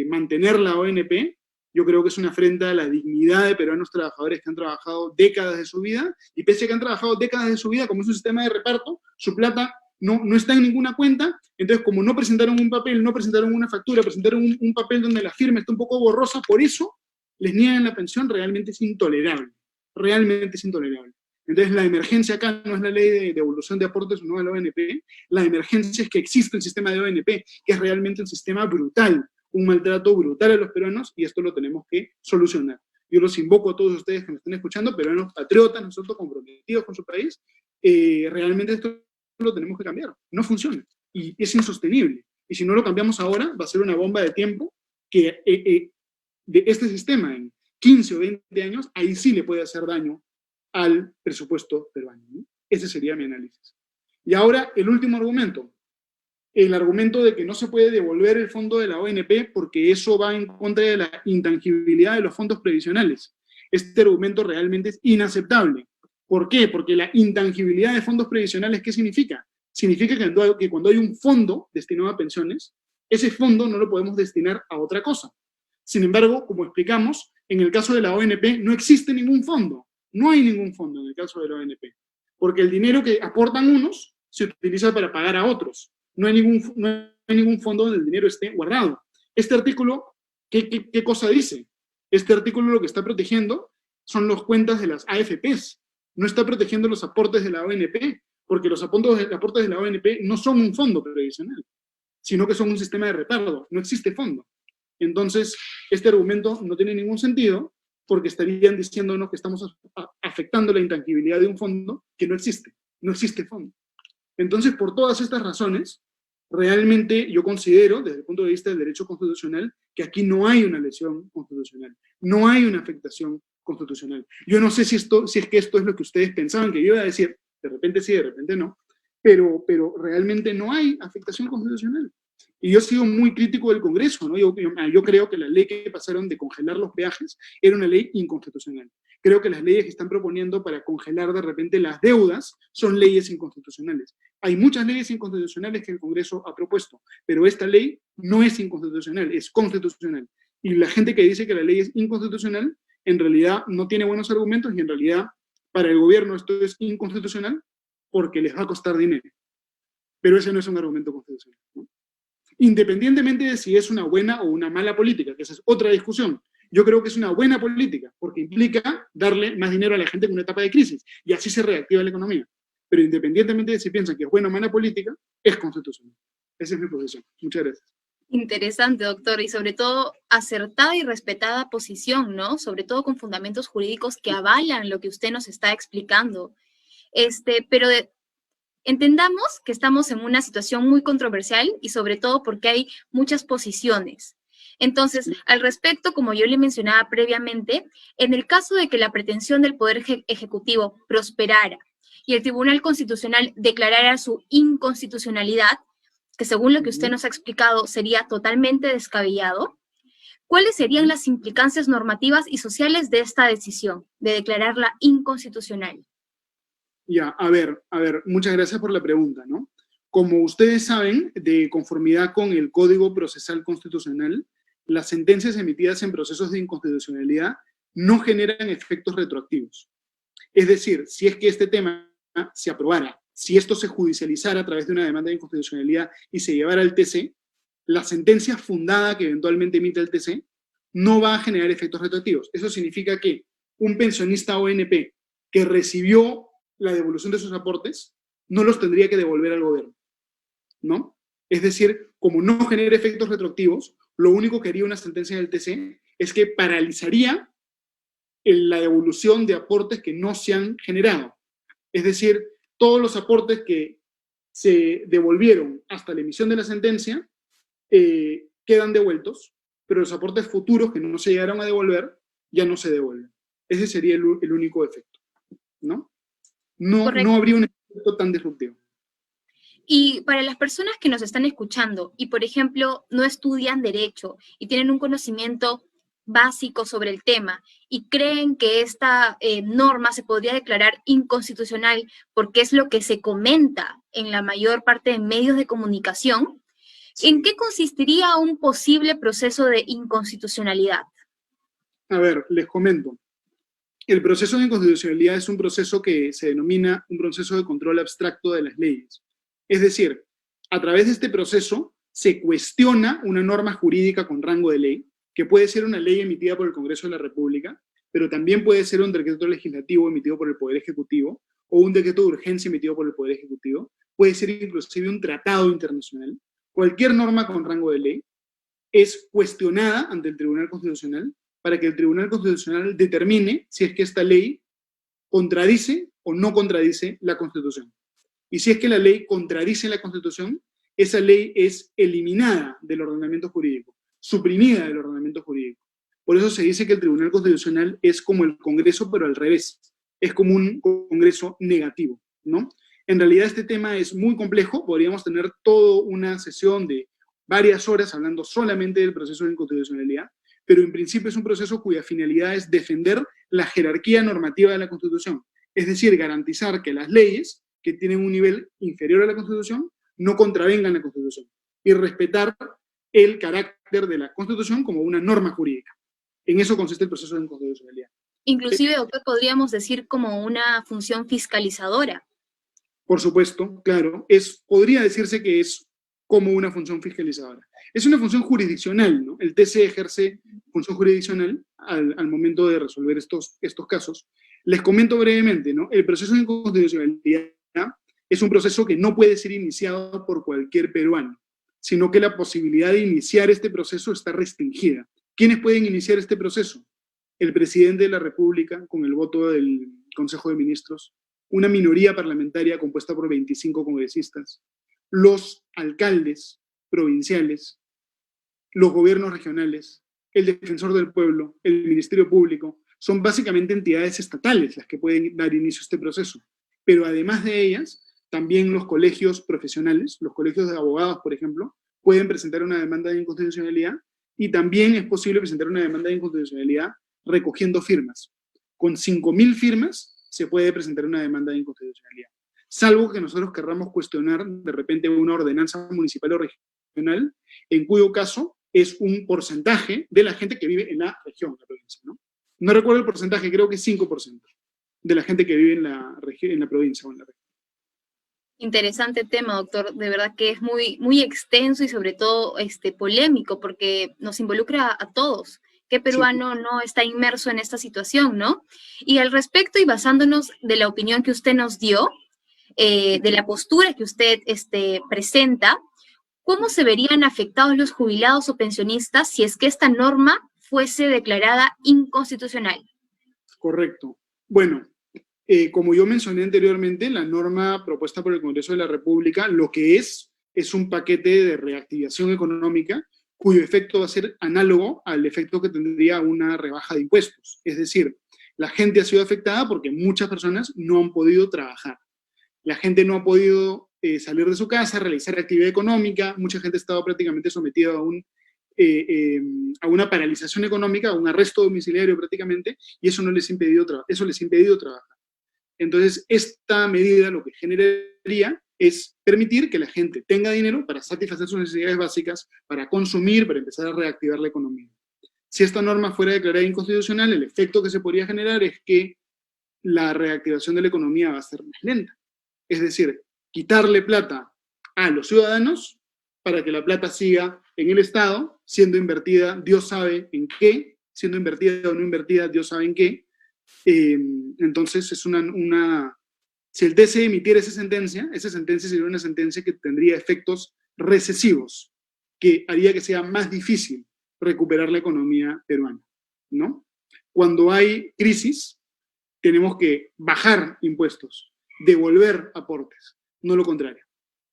[SPEAKER 2] mantener la ONP, yo creo que es una afrenta a la dignidad de peruanos trabajadores que han trabajado décadas de su vida, y pese a que han trabajado décadas de su vida, como es un sistema de reparto, su plata no está en ninguna cuenta. Entonces, como no presentaron un papel, no presentaron una factura, presentaron un papel donde la firma está un poco borrosa, por eso les niegan la pensión. Realmente es intolerable, realmente es intolerable. Entonces, la emergencia acá no es la ley de devolución de aportes o no a la ONP, la emergencia es que existe el sistema de ONP, que es realmente un sistema brutal, un maltrato brutal a los peruanos, y esto lo tenemos que solucionar. Yo los invoco a todos ustedes que me estén escuchando, peruanos patriotas, nosotros comprometidos con su país, realmente esto lo tenemos que cambiar, no funciona, y es insostenible, y si no lo cambiamos ahora, va a ser una bomba de tiempo que de este sistema en 15 o 20 años, ahí sí le puede hacer daño al presupuesto peruano, ¿no? Ese sería mi análisis. Y ahora, el último argumento, el argumento de que no se puede devolver el fondo de la ONP porque eso va en contra de la intangibilidad de los fondos previsionales. Este argumento realmente es inaceptable. ¿Por qué? Porque la intangibilidad de fondos previsionales, ¿qué significa? Significa que cuando hay un fondo destinado a pensiones, ese fondo no lo podemos destinar a otra cosa. Sin embargo, como explicamos, en el caso de la ONP no existe ningún fondo. No hay ningún fondo en el caso de la ONP. Porque el dinero que aportan unos se utiliza para pagar a otros. No hay ningún fondo donde el dinero esté guardado. Este artículo, ¿qué cosa dice? Este artículo lo que está protegiendo son las cuentas de las AFPs. No está protegiendo los aportes de la ONP, porque los aportes de la ONP no son un fondo previsional, sino que son un sistema de reparto. No existe fondo. Entonces, este argumento no tiene ningún sentido, porque estarían diciéndonos que estamos afectando la intangibilidad de un fondo que no existe. No existe fondo. Entonces, por todas estas razones, realmente yo considero, desde el punto de vista del derecho constitucional, que aquí no hay una lesión constitucional, no hay una afectación constitucional. Yo no sé si es que esto es lo que ustedes pensaban que yo iba a decir, de repente sí, de repente no, pero realmente no hay afectación constitucional. Y yo he sido muy crítico del Congreso, ¿no? Yo creo que la ley que pasaron de congelar los peajes era una ley inconstitucional. Creo que las leyes que están proponiendo para congelar de repente las deudas son leyes inconstitucionales. Hay muchas leyes inconstitucionales que el Congreso ha propuesto, pero esta ley no es inconstitucional, es constitucional. Y la gente que dice que la ley es inconstitucional, en realidad no tiene buenos argumentos y en realidad para el gobierno esto es inconstitucional porque les va a costar dinero. Pero ese no es un argumento constitucional, ¿no? Independientemente de si es una buena o una mala política, que esa es otra discusión. Yo creo que es una buena política, porque implica darle más dinero a la gente en una etapa de crisis, y así se reactiva la economía. Pero independientemente de si piensan que es buena o mala política, es constitucional. Esa es mi posición. Muchas gracias.
[SPEAKER 1] Interesante, doctor, y sobre todo acertada y respetada posición, ¿no? Sobre todo con fundamentos jurídicos que avalan lo que usted nos está explicando. Pero entendamos que estamos en una situación muy controversial y sobre todo porque hay muchas posiciones. Entonces, al respecto, como yo le mencionaba previamente, en el caso de que la pretensión del Poder Ejecutivo prosperara y el Tribunal Constitucional declarara su inconstitucionalidad, que según lo que usted nos ha explicado sería totalmente descabellado, ¿cuáles serían las implicancias normativas y sociales de esta decisión de declararla inconstitucional?
[SPEAKER 2] Ya, a ver, muchas gracias por la pregunta, ¿no? Como ustedes saben, de conformidad con el Código Procesal Constitucional, las sentencias emitidas en procesos de inconstitucionalidad no generan efectos retroactivos. Es decir, si es que este tema se aprobara, si esto se judicializara a través de una demanda de inconstitucionalidad y se llevara al TC, la sentencia fundada que eventualmente emite el TC no va a generar efectos retroactivos. Eso significa que un pensionista ONP que recibió la devolución de sus aportes no los tendría que devolver al gobierno, ¿no? Es decir, como no genera efectos retroactivos, lo único que haría una sentencia del TC es que paralizaría la devolución de aportes que no se han generado. Es decir, todos los aportes que se devolvieron hasta la emisión de la sentencia quedan devueltos, pero los aportes futuros que no se llegaron a devolver ya no se devuelven. Ese sería el único efecto, ¿no? No habría un efecto tan disruptivo.
[SPEAKER 1] Y para las personas que nos están escuchando y, por ejemplo, no estudian Derecho y tienen un conocimiento básico sobre el tema y creen que esta norma se podría declarar inconstitucional porque es lo que se comenta en la mayor parte de medios de comunicación, sí. ¿En qué consistiría un posible proceso de inconstitucionalidad?
[SPEAKER 2] A ver, les comento. El proceso de inconstitucionalidad es un proceso que se denomina un proceso de control abstracto de las leyes. Es decir, a través de este proceso se cuestiona una norma jurídica con rango de ley, que puede ser una ley emitida por el Congreso de la República, pero también puede ser un decreto legislativo emitido por el Poder Ejecutivo, o un decreto de urgencia emitido por el Poder Ejecutivo, puede ser inclusive un tratado internacional. Cualquier norma con rango de ley es cuestionada ante el Tribunal Constitucional para que el Tribunal Constitucional determine si es que esta ley contradice o no contradice la Constitución. Y si es que la ley contradice la Constitución, esa ley es eliminada del ordenamiento jurídico, suprimida del ordenamiento jurídico. Por eso se dice que el Tribunal Constitucional es como el Congreso, pero al revés. Es como un Congreso negativo, ¿no? En realidad este tema es muy complejo, podríamos tener toda una sesión de varias horas hablando solamente del proceso de inconstitucionalidad, pero en principio es un proceso cuya finalidad es defender la jerarquía normativa de la Constitución, es decir, garantizar que las leyes que tienen un nivel inferior a la Constitución no contravengan la Constitución y respetar el carácter de la Constitución como una norma jurídica. En eso consiste el proceso de inconstitucionalidad.
[SPEAKER 1] Inclusive, doctor, podríamos decir como una función fiscalizadora.
[SPEAKER 2] Por supuesto, claro, podría decirse que es como una función fiscalizadora. Es una función jurisdiccional, ¿no? El TC ejerce función jurisdiccional al momento de resolver estos casos. Les comento brevemente, ¿no? El proceso de inconstitucionalidad es un proceso que no puede ser iniciado por cualquier peruano, sino que la posibilidad de iniciar este proceso está restringida. ¿Quiénes pueden iniciar este proceso? El presidente de la República, con el voto del Consejo de Ministros, una minoría parlamentaria compuesta por 25 congresistas, los alcaldes provinciales, los gobiernos regionales, el defensor del pueblo, el Ministerio Público, son básicamente entidades estatales las que pueden dar inicio a este proceso. pero además de ellas, también los colegios profesionales, los colegios de abogados, por ejemplo, pueden presentar una demanda de inconstitucionalidad, y también es posible presentar una demanda de inconstitucionalidad recogiendo firmas. Con 5.000 firmas se puede presentar una demanda de inconstitucionalidad. Salvo que nosotros querramos cuestionar de repente una ordenanza municipal o regional, en cuyo caso es un porcentaje de la gente que vive en la región, en la provincia, ¿no? No recuerdo el porcentaje, creo que es 5% de la gente que vive en la provincia o en la región.
[SPEAKER 1] Interesante tema, doctor. De verdad que es muy, muy extenso y sobre todo polémico, porque nos involucra a todos. ¿Qué peruano no está inmerso en esta situación, no? Y al respecto, y basándonos de la opinión que usted nos dio, de la postura que usted presenta, ¿cómo se verían afectados los jubilados o pensionistas si es que esta norma fuese declarada inconstitucional?
[SPEAKER 2] Correcto. Bueno, como yo mencioné anteriormente, la norma propuesta por el Congreso de la República lo que es un paquete de reactivación económica cuyo efecto va a ser análogo al efecto que tendría una rebaja de impuestos. Es decir, la gente ha sido afectada porque muchas personas no han podido trabajar. La gente no ha podido salir de su casa, realizar actividad económica, mucha gente ha estado prácticamente sometida a una paralización económica, a un arresto domiciliario prácticamente, y eso les ha impedido trabajar. Entonces, esta medida lo que generaría es permitir que la gente tenga dinero para satisfacer sus necesidades básicas, para consumir, para empezar a reactivar la economía. Si esta norma fuera declarada inconstitucional, el efecto que se podría generar es que la reactivación de la economía va a ser más lenta. Es decir, quitarle plata a los ciudadanos para que la plata siga en el Estado, siendo invertida, Dios sabe en qué, siendo invertida o no invertida, Dios sabe en qué. Entonces, si el TC emitiera esa sentencia sería una sentencia que tendría efectos recesivos, que haría que sea más difícil recuperar la economía peruana, ¿no? Cuando hay crisis, tenemos que bajar impuestos, devolver aportes, no lo contrario,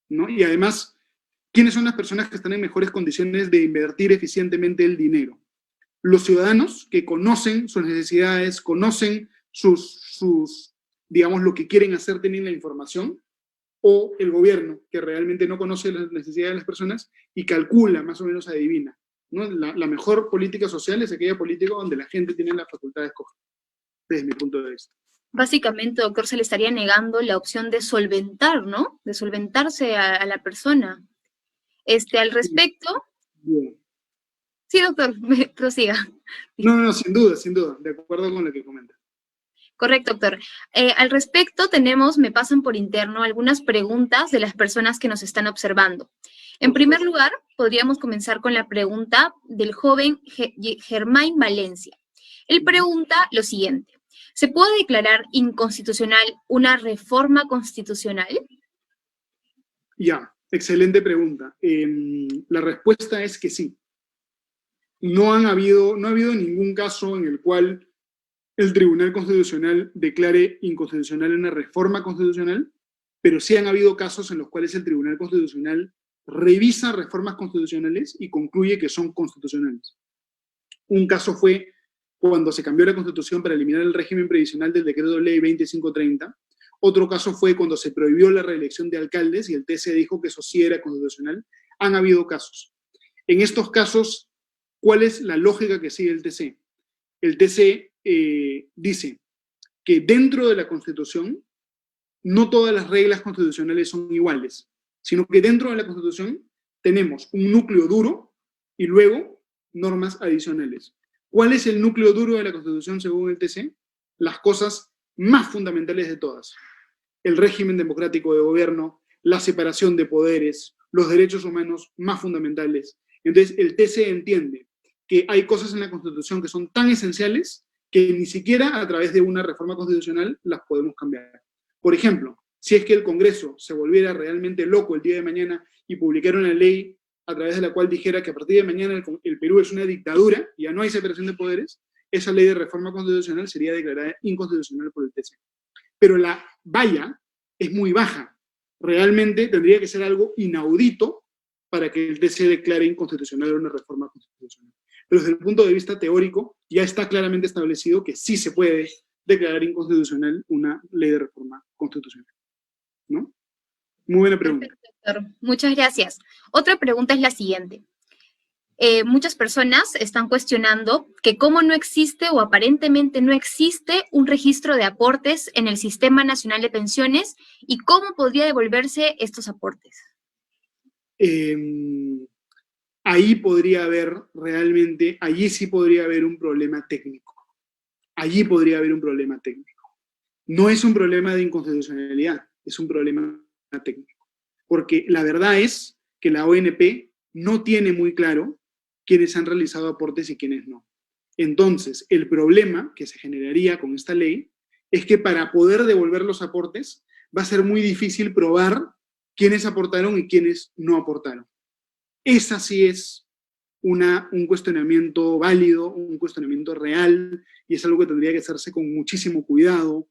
[SPEAKER 2] ¿no? Y además, ¿quiénes son las personas que están en mejores condiciones de invertir eficientemente el dinero? Los ciudadanos que conocen sus necesidades, conocen digamos, lo que quieren hacer, tienen la información, o el gobierno, que realmente no conoce las necesidades de las personas y calcula, más o menos adivina, ¿no? La mejor política social es aquella política donde la gente tiene la facultad de escoger, desde mi punto de vista.
[SPEAKER 1] Básicamente, doctor, se le estaría negando la opción de solventar, ¿no? De solventarse a la persona. Al respecto...
[SPEAKER 2] Bien.
[SPEAKER 1] Sí, doctor, prosiga.
[SPEAKER 2] No, sin duda, de acuerdo con lo que comenta.
[SPEAKER 1] Correcto, doctor. Al respecto, me pasan por interno algunas preguntas de las personas que nos están observando. En primer lugar, podríamos comenzar con la pregunta del joven Germain Valencia. Él pregunta lo siguiente: ¿se puede declarar inconstitucional una reforma constitucional?
[SPEAKER 2] Ya, excelente pregunta. La respuesta es que sí. No ha habido ningún caso en el cual el Tribunal Constitucional declare inconstitucional una reforma constitucional, pero sí han habido casos en los cuales el Tribunal Constitucional revisa reformas constitucionales y concluye que son constitucionales. Un caso fue cuando se cambió la Constitución para eliminar el régimen previsional del Decreto Ley 2530. Otro caso fue cuando se prohibió la reelección de alcaldes y el TC dijo que eso sí era constitucional. Han habido casos. En estos casos, ¿cuál es la lógica que sigue el TC? El TC dice que dentro de la Constitución no todas las reglas constitucionales son iguales, sino que dentro de la Constitución tenemos un núcleo duro y luego normas adicionales. ¿Cuál es el núcleo duro de la Constitución según el TC? Las cosas más fundamentales de todas: el régimen democrático de gobierno, la separación de poderes, los derechos humanos más fundamentales. Entonces, el TC entiende que hay cosas en la Constitución que son tan esenciales que ni siquiera a través de una reforma constitucional las podemos cambiar. Por ejemplo, si es que el Congreso se volviera realmente loco el día de mañana y publicara una ley a través de la cual dijera que a partir de mañana el Perú es una dictadura y ya no hay separación de poderes, esa ley de reforma constitucional sería declarada inconstitucional por el TC. Pero la valla es muy baja. Realmente tendría que ser algo inaudito para que el TC declare inconstitucional una reforma constitucional. Pero desde el punto de vista teórico, ya está claramente establecido que sí se puede declarar inconstitucional una ley de reforma constitucional, ¿no? Muy buena pregunta.
[SPEAKER 1] Perfecto, doctor. Muchas gracias. Otra pregunta es la siguiente. Muchas personas están cuestionando que cómo no existe o aparentemente no existe un registro de aportes en el Sistema Nacional de Pensiones y cómo podría devolverse estos aportes.
[SPEAKER 2] Ahí podría haber realmente, allí sí podría haber un problema técnico. Allí podría haber un problema técnico. No es un problema de inconstitucionalidad, es un problema técnico. Porque la verdad es que la ONP no tiene muy claro quiénes han realizado aportes y quiénes no. Entonces, el problema que se generaría con esta ley es que para poder devolver los aportes va a ser muy difícil probar quiénes aportaron y quiénes no aportaron. Esa sí es un cuestionamiento válido, un cuestionamiento real, y es algo que tendría que hacerse con muchísimo cuidado.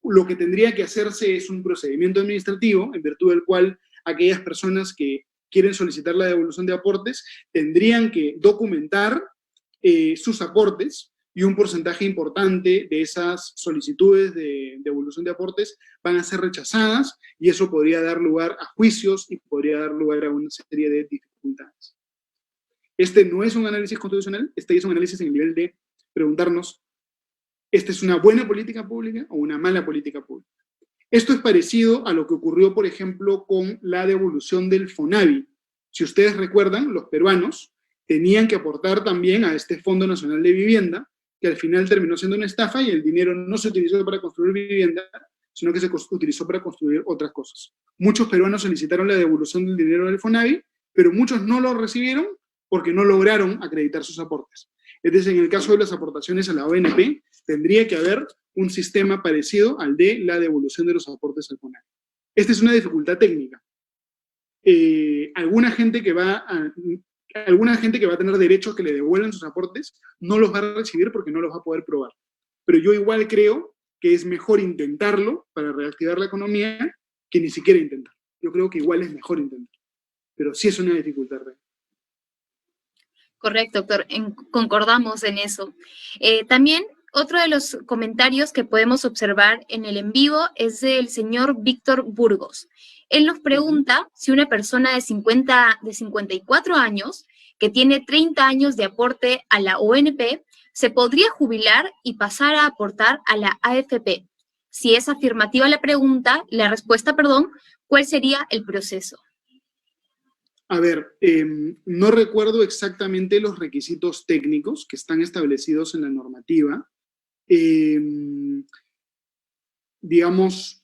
[SPEAKER 2] Lo que tendría que hacerse es un procedimiento administrativo, en virtud del cual aquellas personas que quieren solicitar la devolución de aportes tendrían que documentar sus aportes, y un porcentaje importante de esas solicitudes de devolución de aportes van a ser rechazadas, y eso podría dar lugar a juicios y podría dar lugar a una serie de dificultades. Este no es un análisis constitucional, este es un análisis en el nivel de preguntarnos, ¿esta es una buena política pública o una mala política pública? Esto es parecido a lo que ocurrió, por ejemplo, con la devolución del FONAVI. Si ustedes recuerdan, los peruanos tenían que aportar también a este Fondo Nacional de Vivienda, que al final terminó siendo una estafa y el dinero no se utilizó para construir vivienda, sino que se utilizó para construir otras cosas. Muchos peruanos solicitaron la devolución del dinero del FONAVI, pero muchos no lo recibieron porque no lograron acreditar sus aportes. Es decir, en el caso de las aportaciones a la ONP, tendría que haber un sistema parecido al de la devolución de los aportes al FONAVI. Esta es una dificultad técnica. Alguna gente que va a tener derecho a que le devuelvan sus aportes no los va a recibir porque no los va a poder probar. Pero yo igual creo que es mejor intentarlo para reactivar la economía que ni siquiera intentar. Yo creo que igual es mejor intentar. Pero sí es una dificultad real.
[SPEAKER 1] Correcto, doctor. Concordamos en eso. También otro de los comentarios que podemos observar en el en vivo es del señor Víctor Burgos. Él nos pregunta si una persona de 54 años que tiene 30 años de aporte a la ONP se podría jubilar y pasar a aportar a la AFP. Si es afirmativa la respuesta, ¿cuál sería el proceso?
[SPEAKER 2] A ver, no recuerdo exactamente los requisitos técnicos que están establecidos en la normativa. Digamos,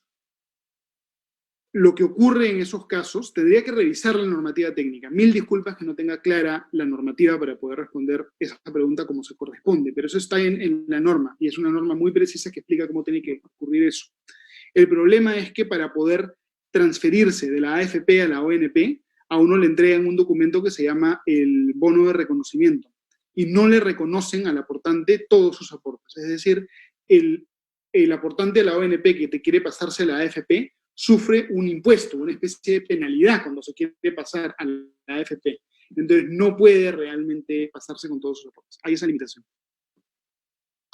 [SPEAKER 2] lo que ocurre en esos casos, tendría que revisar la normativa técnica. Mil disculpas que no tenga clara la normativa para poder responder esa pregunta como se corresponde, pero eso está en la norma, y es una norma muy precisa que explica cómo tiene que ocurrir eso. El problema es que para poder transferirse de la AFP a la ONP, a uno le entregan un documento que se llama el bono de reconocimiento, y no le reconocen al aportante todos sus aportes. Es decir, el aportante de la ONP que te quiere pasarse a la AFP sufre un impuesto, una especie de penalidad cuando se quiere pasar a la AFP. Entonces no puede realmente pasarse con todos sus aportes. Hay esa limitación.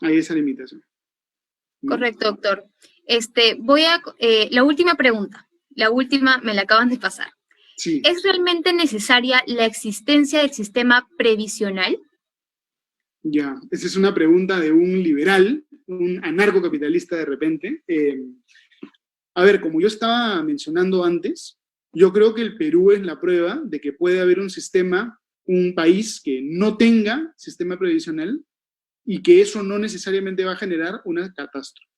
[SPEAKER 2] Hay esa limitación.
[SPEAKER 1] Correcto, doctor. La última pregunta. La última me la acaban de pasar.
[SPEAKER 2] Sí.
[SPEAKER 1] ¿Es realmente necesaria la existencia del sistema previsional?
[SPEAKER 2] Ya, esa es una pregunta de un liberal, un anarcocapitalista de repente. A ver, como yo estaba mencionando antes, yo creo que el Perú es la prueba de que puede haber un país que no tenga sistema previsional y que eso no necesariamente va a generar una catástrofe.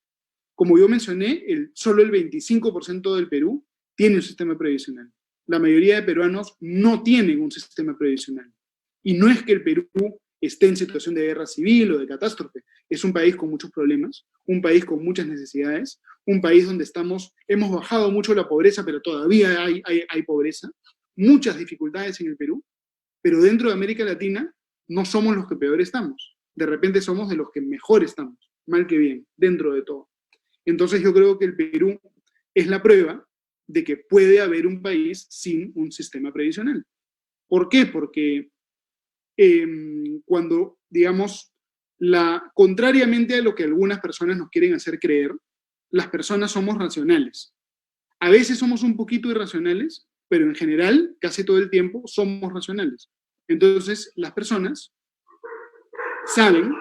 [SPEAKER 2] Como yo mencioné, solo el 25% del Perú tiene un sistema previsional. La mayoría de peruanos no tienen un sistema previsional. Y no es que el Perú esté en situación de guerra civil o de catástrofe. Es un país con muchos problemas, un país con muchas necesidades, un país donde hemos bajado mucho la pobreza, pero todavía hay pobreza, muchas dificultades en el Perú, pero dentro de América Latina no somos los que peor estamos. De repente somos de los que mejor estamos, mal que bien, dentro de todo. Entonces yo creo que el Perú es la prueba de que puede haber un país sin un sistema previsional. ¿Por qué? Porque cuando, digamos, Contrariamente a lo que algunas personas nos quieren hacer creer, las personas somos racionales. A veces somos un poquito irracionales, pero en general, casi todo el tiempo, somos racionales. Entonces, las personas saben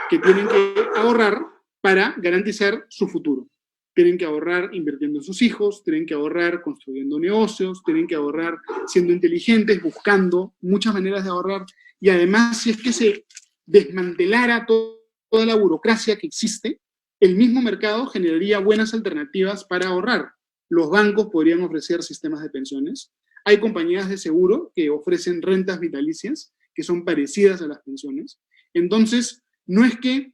[SPEAKER 2] que tienen que ahorrar para garantizar su futuro. Tienen que ahorrar invirtiendo en sus hijos, tienen que ahorrar construyendo negocios, tienen que ahorrar siendo inteligentes, buscando muchas maneras de ahorrar. Y además, si es que se desmantelara toda la burocracia que existe, el mismo mercado generaría buenas alternativas para ahorrar. Los bancos podrían ofrecer sistemas de pensiones. Hay compañías de seguro que ofrecen rentas vitalicias que son parecidas a las pensiones. Entonces, no es que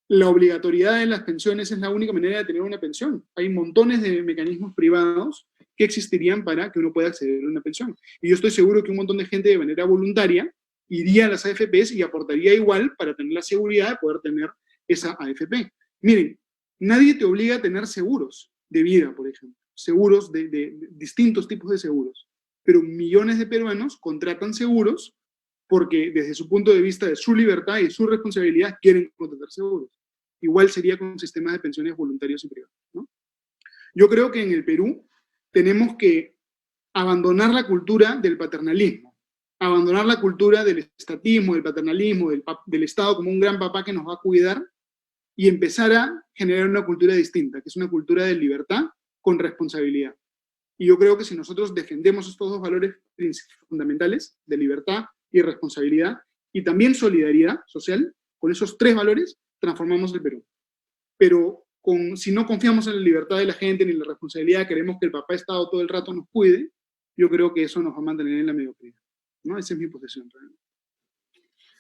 [SPEAKER 2] la obligatoriedad de las pensiones es la única manera de tener una pensión. Hay montones de mecanismos privados que existirían para que uno pueda acceder a una pensión. Y yo estoy seguro que un montón de gente de manera voluntaria iría a las AFPs y aportaría igual para tener la seguridad de poder tener esa AFP. Miren, nadie te obliga a tener seguros de vida, por ejemplo, seguros de distintos tipos de seguros, pero millones de peruanos contratan seguros porque desde su punto de vista de su libertad y su responsabilidad quieren contratar seguros. Igual sería con sistemas de pensiones voluntarios y privados, ¿no? Yo creo que en el Perú tenemos que abandonar la cultura del paternalismo, abandonar la cultura del estatismo, del paternalismo, del Estado como un gran papá que nos va a cuidar, y empezar a generar una cultura distinta, que es una cultura de libertad con responsabilidad. Y yo creo que si nosotros defendemos estos dos valores fundamentales de libertad y responsabilidad, y también solidaridad social, con esos tres valores transformamos el Perú. Pero si no confiamos en la libertad de la gente ni en la responsabilidad, queremos que el papá Estado todo el rato nos cuide, yo creo que eso nos va a mantener en la mediocridad, ¿no? Esa es mi posición realmente.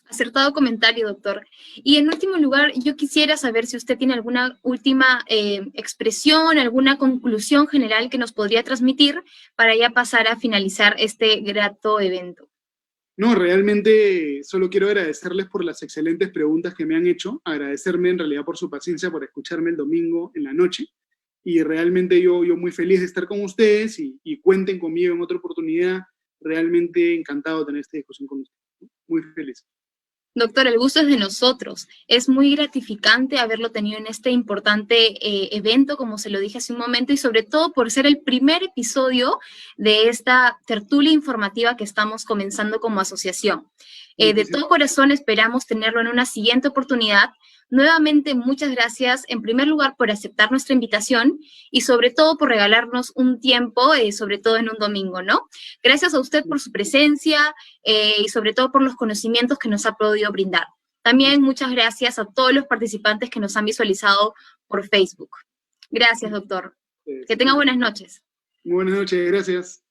[SPEAKER 1] Acertado comentario, doctor. Y en último lugar, yo quisiera saber si usted tiene alguna última expresión, alguna conclusión general que nos podría transmitir para ya pasar a finalizar este grato evento.
[SPEAKER 2] No, realmente solo quiero agradecerles por las excelentes preguntas que me han hecho, agradecerme en realidad por su paciencia, por escucharme el domingo en la noche, y realmente yo muy feliz de estar con ustedes y cuenten conmigo en otra oportunidad. Realmente encantado de tener esta discusión con ustedes. Muy feliz.
[SPEAKER 1] Doctor, el gusto es de nosotros. Es muy gratificante haberlo tenido en este importante evento, como se lo dije hace un momento, y sobre todo por ser el primer episodio de esta tertulia informativa que estamos comenzando como asociación. De todo corazón esperamos tenerlo en una siguiente oportunidad. Nuevamente, muchas gracias en primer lugar por aceptar nuestra invitación y sobre todo por regalarnos un tiempo, sobre todo en un domingo, ¿no? Gracias a usted por su presencia y sobre todo por los conocimientos que nos ha podido brindar. También muchas gracias a todos los participantes que nos han visualizado por Facebook. Gracias, doctor. Que tenga buenas noches.
[SPEAKER 2] Buenas noches, gracias.